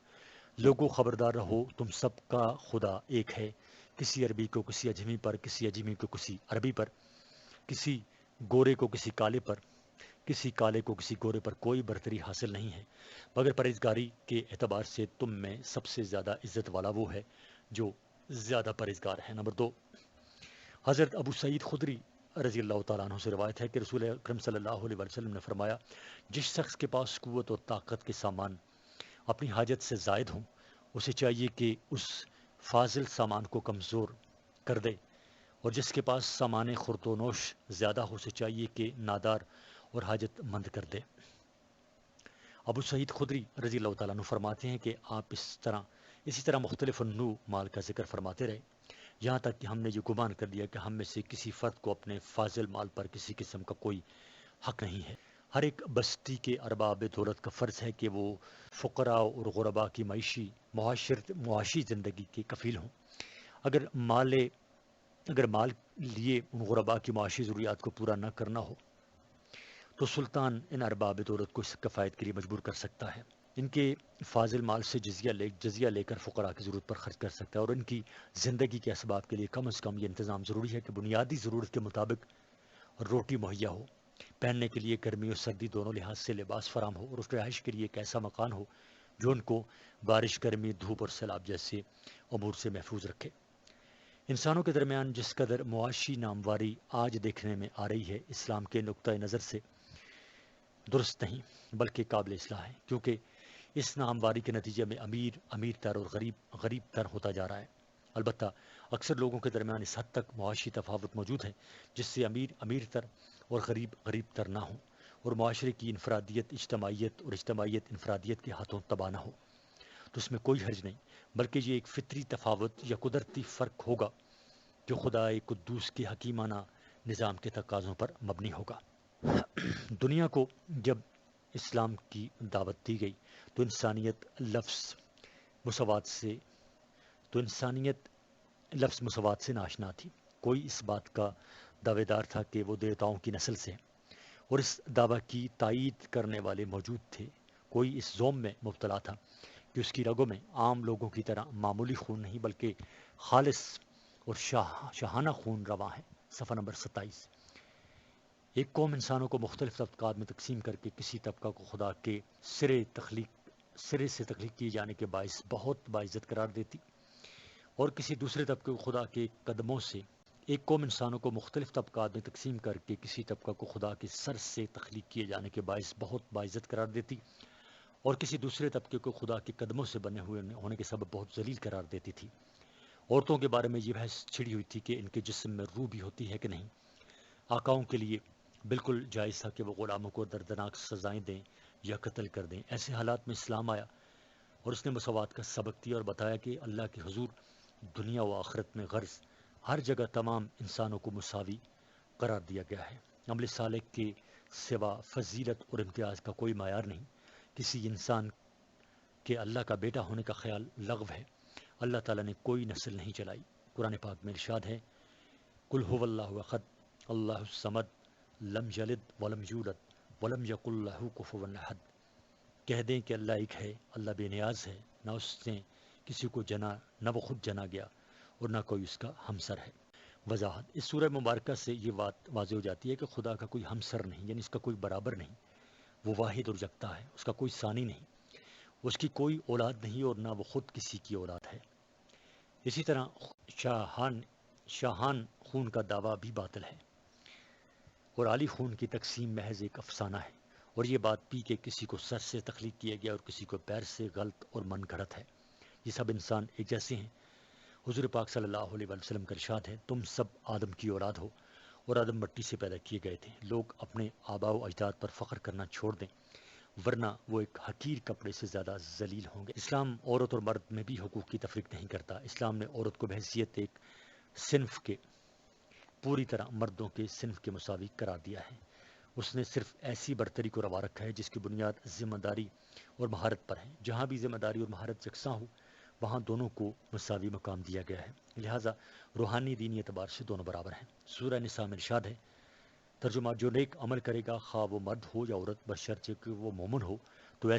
Speaker 1: لوگوں خبردار رہو، تم سب کا خدا ایک ہے، کسی عربی کو کسی اجمی پر، کسی اجمی کو کسی عربی پر، کسی گورے کو کسی کالے پر، کسی کالے کو کسی گورے پر کوئی برتری حاصل نہیں ہے، مگر پرہیزگاری کے اعتبار سے تم میں سب سے زیادہ عزت والا وہ ہے جو زیادہ پرہیزگار ہے۔ نمبر 2، حضرت ابو سعید خدری رضی اللہ تعالیٰ عنہ سے روایت ہے کہ رسول اکرم صلی اللہ علیہ وسلم نے فرمایا، جس شخص کے پاس قوت و طاقت کے سامان اپنی حاجت سے زائد ہوں، اسے چاہیے کہ اس فاضل سامان کو کمزور کر دے، اور جس کے پاس سامان خورد و نوش زیادہ ہو، اسے چاہیے کہ نادار اور حاجت مند کر دے۔ ابو سعید خدری رضی اللہ تعالیٰ عنہ فرماتے ہیں کہ آپ اسی طرح مختلف نوع مال کا ذکر فرماتے رہے، یہاں تک کہ ہم نے یہ گمان کر لیا کہ ہم میں سے کسی فرد کو اپنے فاضل مال پر کسی قسم کا کوئی حق نہیں ہے۔ ہر ایک بستی کے ارباب دولت کا فرض ہے کہ وہ فقراء اور غرباء کی معاشی زندگی کے کفیل ہوں۔ اگر مال اگر مال لیے ان غربا کی معاشی ضروریات کو پورا نہ کرنا ہو تو سلطان ان ارباب دولت کو اس کفایت کے لیے مجبور کر سکتا ہے. ان کے فاضل مال سے جزیہ لے کر فقراء کی ضرورت پر خرچ کر سکتا ہے، اور ان کی زندگی کے اسباب کے لیے کم از کم یہ انتظام ضروری ہے کہ بنیادی ضرورت کے مطابق روٹی مہیا ہو، پہننے کے لیے گرمی اور سردی دونوں لحاظ سے لباس فراہم ہو، اور اس رہائش کے لیے ایک ایسا مکان ہو جو ان کو بارش، گرمی، دھوپ اور سیلاب جیسے امور سے محفوظ رکھے. انسانوں کے درمیان جس قدر معاشی نامواری آج دیکھنے میں آ رہی ہے، اسلام کے نقطۂ نظر سے درست نہیں بلکہ قابل اصلاح ہے، کیونکہ اس نامواری کے نتیجے میں امیر امیر تر اور غریب غریب تر ہوتا جا رہا ہے. البتہ اکثر لوگوں کے درمیان اس حد تک معاشی تفاوت موجود ہے جس سے امیر امیر تر اور غریب غریب تر نہ ہوں، اور معاشرے کی انفرادیت اجتماعیت اور اجتماعیت انفرادیت کے ہاتھوں تباہ نہ ہو، تو اس میں کوئی حرج نہیں، بلکہ یہ ایک فطری تفاوت یا قدرتی فرق ہوگا جو خدا قدوس کے حکیمانہ نظام کے تقاضوں پر مبنی ہوگا. دنیا کو جب اسلام کی دعوت دی گئی تو مساوات سے تو انسانیت لفظ مساوات سے ناشنا تھی. کوئی اس بات کا دعوے دار تھا کہ وہ دیوتاؤں کی نسل سے ہے، اور اس دعویٰ کی تائید کرنے والے موجود تھے. کوئی اس زوم میں مبتلا تھا کہ اس کی رگوں میں عام لوگوں کی طرح معمولی خون نہیں بلکہ خالص اور شاہانہ خون رواں ہے. صفحہ نمبر 27. ایک قوم انسانوں کو مختلف طبقات میں تقسیم کر کے کسی طبقہ کو خدا کے سرے سے تخلیق کیے جانے کے باعث بہت باعزت قرار دیتی، اور کسی دوسرے طبقے کو خدا کے قدموں سے ایک قوم انسانوں کو مختلف طبقات میں تقسیم کر کے کسی طبقہ کو خدا کے سر سے تخلیق کیے جانے کے باعث بہت باعزت قرار دیتی، اور کسی دوسرے طبقے کو خدا کے قدموں سے بنے ہوئے ہونے کے سبب بہت ذلیل قرار دیتی تھی. عورتوں کے بارے میں یہ بحث چھڑی ہوئی تھی کہ ان کے جسم میں روح بھی ہوتی ہے کہ نہیں. آقاؤں کے لیے بالکل جائز تھا کہ وہ غلاموں کو دردناک سزائیں دیں یا قتل کر دیں. ایسے حالات میں اسلام آیا اور اس نے مساوات کا سبق دیا اور بتایا کہ اللہ کے حضور دنیا و آخرت میں غرض ہر جگہ تمام انسانوں کو مساوی قرار دیا گیا ہے. عمل صالح کے سوا فضیلت اور امتیاز کا کوئی معیار نہیں. کسی انسان کے اللہ کا بیٹا ہونے کا خیال لغو ہے. اللہ تعالیٰ نے کوئی نسل نہیں چلائی. قرآن پاک میں ارشاد ہے، قل هو اللہ احد اللہ الصمد لم یلد ولم یولد ولم یکن لہ کفوا احد. کہہ دیں کہ اللہ ایک ہے، اللہ بے نیاز ہے، نہ اس نے کسی کو جنا، نہ وہ خود جنا گیا، اور نہ کوئی اس کا ہمسر ہے. وضاحت: اس سورہ مبارکہ سے یہ بات واضح ہو جاتی ہے کہ خدا کا کوئی ہمسر نہیں، یعنی اس کا کوئی برابر نہیں. وہ واحد اور یکتا ہے، اس کا کوئی ثانی نہیں، اس کی کوئی اولاد نہیں، اور نہ وہ خود کسی کی اولاد ہے. اسی طرح شاہان خون کا دعویٰ بھی باطل ہے، اور عالی خون کی تقسیم محض ایک افسانہ ہے. اور یہ بات بھی کہ کسی کو سر سے تخلیق کیا گیا اور کسی کو پیر سے غلط اور من گھڑت ہے. یہ سب انسان ایک جیسے ہیں. حضور پاک صلی اللہ علیہ وسلم کا ارشاد ہے، تم سب آدم کی اولاد ہو اور آدم مٹی سے پیدا کیے گئے تھے. لوگ اپنے آباء و اجداد پر فخر کرنا چھوڑ دیں ورنہ وہ ایک حقیر کپڑے سے زیادہ ذلیل ہوں گے. اسلام عورت اور مرد میں بھی حقوق کی تفریق نہیں کرتا. اسلام نے عورت کو بحیثیت ایک صنف کے پوری طرح مردوں کے صنف کے مساوی قرار دیا ہے. اس نے صرف ایسی برتری کو روا رکھا ہے جس کی بنیاد ذمہ داری اور مہارت پر ہے. جہاں بھی ذمہ داری اور مہارت یکساں ہو وہاں دونوں کو مساوی مقام دیا گیا ہے. لہٰذا روحانی دینی اعتبار سے دونوں برابر ہیں. سورہ نساء میں ارشاد ہے، ترجمہ: جو نیک عمل کرے گا خواہ وہ مرد ہو یا عورت بشرطے کہ وہ مومن ہو تو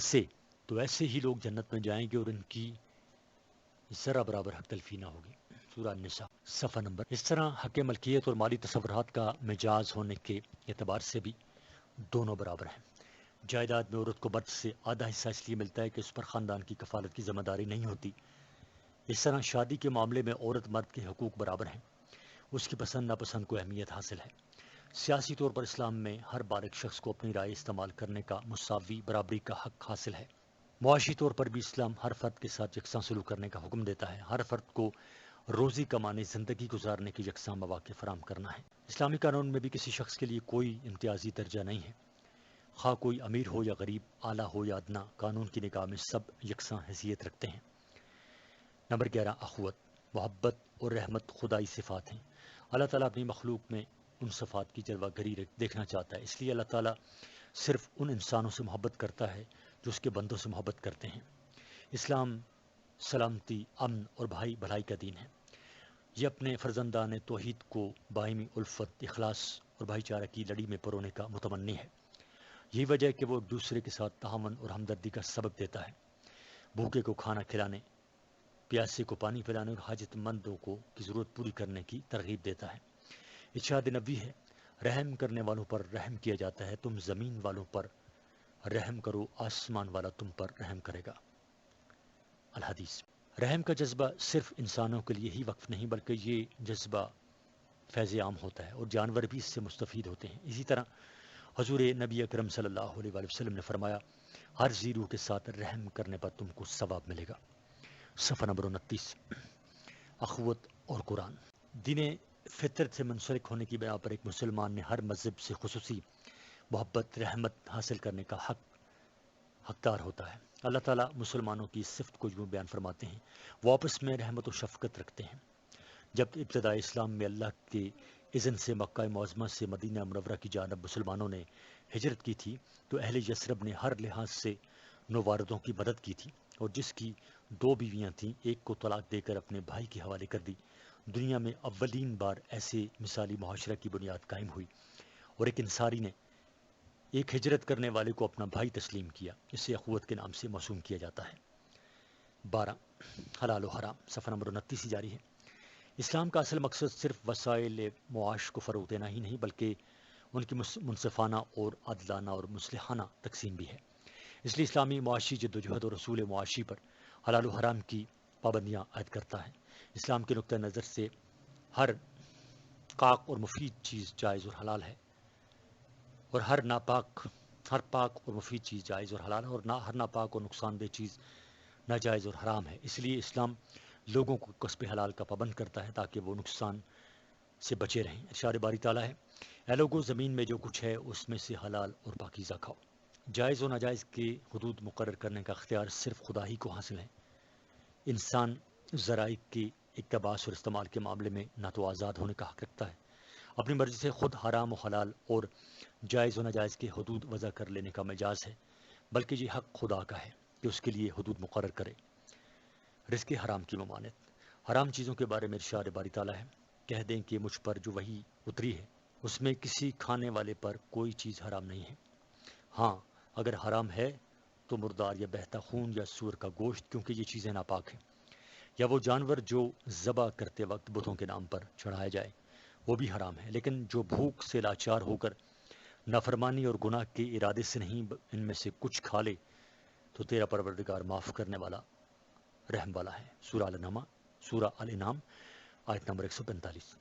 Speaker 1: ایسے ہی لوگ جنت میں جائیں گے اور ان کی ذرا برابر حق تلفی نہ ہوگی. سورہ النساء صفحہ نمبر. اس طرح حق ملکیت اور مالی تصورات کا مجاز ہونے کے اعتبار سے بھی دونوں برابر ہیں. جائیداد میں عورت کو مرد سے آدھا حصہ اس لیے ملتا ہے کہ اس پر خاندان کی کفالت کی ذمہ داری نہیں ہوتی. اس طرح شادی کے معاملے میں عورت مرد کے حقوق برابر ہیں. اس کی پسند ناپسند کو اہمیت حاصل ہے. سیاسی طور پر اسلام میں ہر بالغ شخص کو اپنی رائے استعمال کرنے کا مساوی برابری کا حق حاصل ہے. معاشی طور پر بھی اسلام ہر فرد کے ساتھ یکساں سلوک کرنے کا حکم دیتا ہے. ہر فرد کو روزی کمانے، زندگی گزارنے کے یکساں مواقع فراہم کرنا ہے. اسلامی قانون میں بھی کسی شخص کے لیے کوئی امتیازی درجہ نہیں ہے. خواہ کوئی امیر ہو یا غریب، اعلیٰ ہو یا ادنا، قانون کی نگاہ میں سب یکساں حیثیت رکھتے ہیں. نمبر 11، اخوت. محبت اور رحمت خدائی صفات ہیں. اللہ تعالیٰ اپنی مخلوق میں ان صفات کی جلوہ گری دیکھنا چاہتا ہے. اس لیے اللہ تعالیٰ صرف ان انسانوں سے محبت کرتا ہے جو اس کے بندوں سے محبت کرتے ہیں. اسلام سلامتی، امن اور بھائی بھلائی کا دین ہے. یہ اپنے فرزندان توحید کو باہمی الفت، اخلاص اور بھائی چارہ کی لڑی میں پرونے کا متمنی ہے۔ یہی وجہ ہے کہ وہ ایک دوسرے کے ساتھ تعاون اور ہمدردی کا سبق دیتا ہے، بھوکے کو کھانا کھلانے، پیاسے کو پانی پلانے اور حاجت مندوں کو کی ضرورت پوری کرنے کی ترغیب دیتا ہے۔ ارشاد نبی ہے، رحم کرنے والوں پر رحم کیا جاتا ہے، تم زمین والوں پر رحم کرو، آسمان والا تم پر رحم کرے گا۔ الحدیث۔ رحم کا جذبہ صرف انسانوں کے لیے ہی وقف نہیں، بلکہ یہ جذبہ فیض عام ہوتا ہے اور جانور بھی اس سے مستفید ہوتے ہیں۔ اسی طرح حضور نبی اکرم صلی اللہ علیہ وآلہ وسلم نے فرمایا، ہر ذی روح کے ساتھ رحم کرنے پر تم کو ثواب ملے گا۔ صفحہ نمبر 29۔ اخوت اور قرآن۔ دین فطرت سے منسلک ہونے کی بنا پر ایک مسلمان نے ہر مذہب سے خصوصی محبت، رحمت حاصل کرنے کا حقدار ہوتا ہے۔ اللہ تعالیٰ مسلمانوں کی اس صفت کو یوں بیان فرماتے ہیں، وہ آپس میں رحمت و شفقت رکھتے ہیں۔ جب ابتدائی اسلام میں اللہ کے اذن سے مکہ معظمہ سے مدینہ منورہ کی جانب مسلمانوں نے ہجرت کی تھی تو اہل یثرب نے ہر لحاظ سے نوواردوں کی مدد کی تھی، اور جس کی 2 بیویاں تھیں ایک کو طلاق دے کر اپنے بھائی کے حوالے کر دی۔ دنیا میں اولین بار ایسے مثالی معاشرہ کی بنیاد قائم ہوئی، اور ایک انصاری نے ایک ہجرت کرنے والے کو اپنا بھائی تسلیم کیا، اسے اخوت کے نام سے موسوم کیا جاتا ہے۔ 12 حلال و حرام۔ صفحہ نمبر 29 جاری ہے۔ اسلام کا اصل مقصد صرف وسائل معاش کو فروغ دینا ہی نہیں، بلکہ ان کی منصفانہ اور عادلانہ اور مصلحانہ تقسیم بھی ہے۔ اس لیے اسلامی معاشی جدوجہد اور اصول معاشی پر حلال و حرام کی پابندیاں عائد کرتا ہے۔ اسلام کے نقطہ نظر سے ہر پاک اور مفید چیز جائز اور حلال ہے، اور ہر پاک اور مفید چیز جائز اور حلال ہے، اور ہر ناپاک اور نقصان دہ چیز ناجائز اور حرام ہے۔ اس لیے اسلام لوگوں کو کسب حلال کا پابند کرتا ہے تاکہ وہ نقصان سے بچے رہیں۔ ارشاد باری تعالیٰ ہے، اے لوگو، زمین میں جو کچھ ہے اس میں سے حلال اور پاکیزہ کھاؤ۔ جائز و ناجائز کے حدود مقرر کرنے کا اختیار صرف خدا ہی کو حاصل ہے۔ انسان ذرائع کے اقتباس اور استعمال کے معاملے میں نہ تو آزاد ہونے کا حق رکھتا ہے، اپنی مرضی سے خود حرام و حلال اور جائز و ناجائز کے حدود وضع کر لینے کا مجاز ہے، بلکہ یہ حق خدا کا ہے کہ اس کے لیے حدود مقرر کرے۔ رزق حرام کی ممانعت۔ حرام چیزوں کے بارے میں ارشاد باری تعالیٰ ہے، کہہ دیں کہ مجھ پر جو وحی اتری ہے اس میں کسی کھانے والے پر کوئی چیز حرام نہیں ہے، ہاں اگر حرام ہے تو مردار یا بہتا خون یا سور کا گوشت، کیونکہ یہ چیزیں ناپاک ہیں، یا وہ جانور جو ذبح کرتے وقت بتوں کے نام پر چڑھایا جائے وہ بھی حرام ہے۔ لیکن جو بھوک سے لاچار ہو کر نافرمانی اور گناہ کے ارادے سے نہیں ان میں سے کچھ کھا لے تو تیرا پروردگار معاف کرنے والا، رحم والا ہے۔ سورہ الانعام آیت نمبر 145۔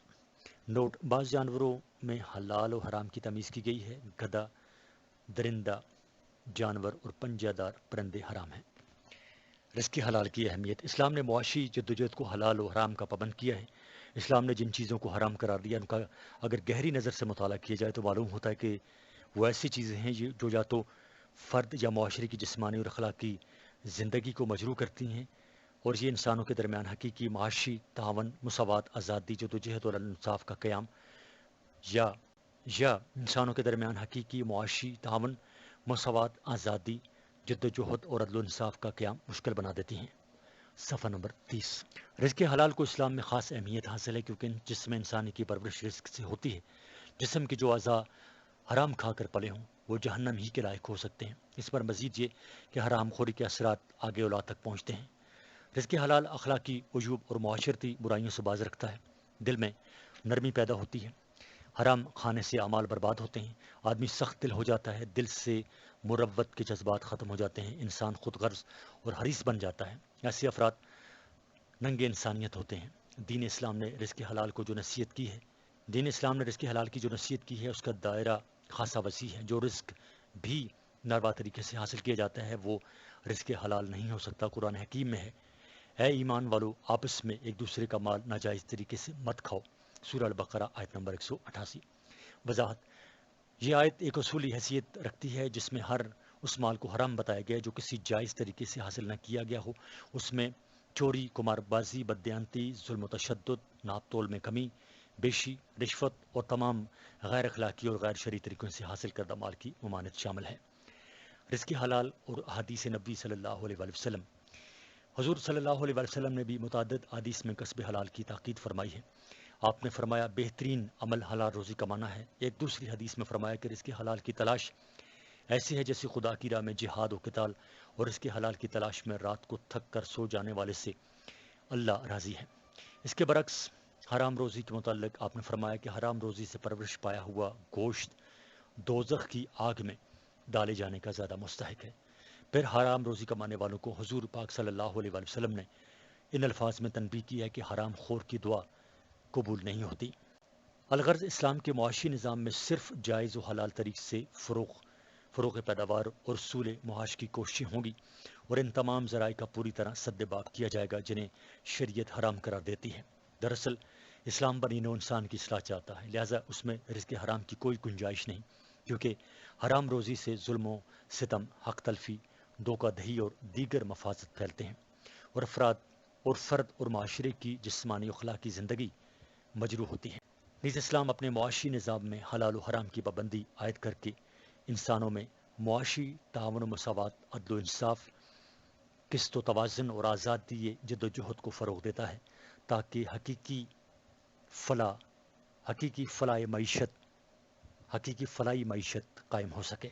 Speaker 1: نوٹ: بعض جانوروں میں حلال و حرام کی تمیز کی گئی ہے۔ گدھا، درندہ جانور اور پنجہ دار پرندے حرام ہیں۔ رزق حلال کی اہمیت۔ اسلام نے معاشی جدوجہد کو حلال و حرام کا پابند کیا ہے۔ اسلام نے جن چیزوں کو حرام قرار دیا ان کا اگر گہری نظر سے مطالعہ کیا جائے تو معلوم ہوتا ہے کہ وہ ایسی چیزیں ہیں جو یا تو فرد یا معاشرے کی جسمانی اور اخلاقی زندگی کو مجروح کرتی ہیں، اور یہ انسانوں کے درمیان حقیقی معاشی تعاون، مساوات، آزادی، جدوجہد اور انصاف کا قیام یا انسانوں کے درمیان حقیقی معاشی تعاون، مساوات، آزادی، جدوجہد اور عدل و انصاف کا قیام مشکل بنا دیتی ہیں۔ صفحہ نمبر 30۔ رزق حلال کو اسلام میں خاص اہمیت حاصل ہے کیونکہ جسم انسانی کی پرورش رزق سے ہوتی ہے۔ جسم کے جو اعضاء حرام کھا کر پلے ہوں وہ جہنم ہی کے لائق ہو سکتے ہیں۔ اس پر مزید یہ کہ حرام خوری کے اثرات آگے اولاد تک پہنچتے ہیں۔ رزق حلال اخلاقی عیوب اور معاشرتی برائیوں سے باز رکھتا ہے۔ دل میں نرمی پیدا ہوتی ہے۔ حرام کھانے سے اعمال برباد ہوتے ہیں، آدمی سخت دل ہو جاتا ہے، دل سے مروت کے جذبات ختم ہو جاتے ہیں، انسان خود غرض اور حریص بن جاتا ہے۔ ایسے افراد ننگے انسانیت ہوتے ہیں۔ دین اسلام نے رزق حلال کی جو نصیحت کی ہے اس کا دائرہ خاصا وسیع ہے۔ جو رزق بھی ناروا طریقے سے حاصل کیا جاتا ہے وہ رزق حلال نہیں ہو سکتا۔ قرآن حکیم میں ہے، اے ایمان والو، آپس میں ایک دوسرے کا مال ناجائز طریقے سے مت کھاؤ۔ سورہ البقرہ آیت نمبر 188۔ وضاحت: یہ آیت ایک اصولی حیثیت رکھتی ہے جس میں ہر اس مال کو حرام بتایا گیا ہے جو کسی جائز طریقے سے حاصل نہ کیا گیا ہو۔ اس میں چوری، قمار بازی، بددیانتی، ظلم و تشدد، ناپ تول میں کمی بیشی، رشوت اور تمام غیر اخلاقی اور غیر شرعی طریقوں سے حاصل کردہ مال کی ممانعت شامل ہے۔ رزق حلال اور احادیث نبی صلی اللہ علیہ وآلہ وسلم حضور صلی اللہ علیہ وسلم نے بھی متعدد حدیث میں کسب حلال کی تاکید فرمائی ہے۔ آپ نے فرمایا بہترین عمل حلال روزی کمانا ہے۔ ایک دوسری حدیث میں فرمایا کہ رزق حلال کی تلاش ایسی ہے جیسے خدا کی راہ میں جہاد و قتال، اور اس کے حلال کی تلاش میں رات کو تھک کر سو جانے والے سے اللہ راضی ہے۔ اس کے برعکس حرام روزی کے متعلق آپ نے فرمایا کہ حرام روزی سے پرورش پایا ہوا گوشت دوزخ کی آگ میں ڈالے جانے کا زیادہ مستحق ہے۔ پھر حرام روزی کمانے والوں کو حضور پاک صلی اللہ علیہ وآلہ وسلم نے ان الفاظ میں تنبیہ کی ہے کہ حرام خور کی دعا قبول نہیں ہوتی۔ الغرض اسلام کے معاشی نظام میں صرف جائز و حلال طریق سے فروغ پیداوار اور حصول معاش کی کوششیں ہوں گی، اور ان تمام ذرائع کا پوری طرح سد باب کیا جائے گا جنہیں شریعت حرام قرار دیتی ہے۔ دراصل اسلام بنی نوع انسان کی اصلاح چاہتا ہے، لہٰذا اس میں رزق حرام کی کوئی گنجائش نہیں، کیونکہ حرام روزی سے ظلم و ستم، حق تلفی، دھوکہ دہی اور دیگر مفاسد پھیلتے ہیں، اور فرد اور معاشرے کی جسمانی و اخلاقی زندگی مجروح ہوتی ہے۔ نیز اسلام اپنے معاشی نظام میں حلال و حرام کی پابندی عائد کر کے انسانوں میں معاشی تعاون و مساوات، عدل و انصاف، قسط و توازن اور آزادی جد و جہد کو فروغ دیتا ہے، تاکہ حقیقی فلاح معیشت قائم ہو سکے۔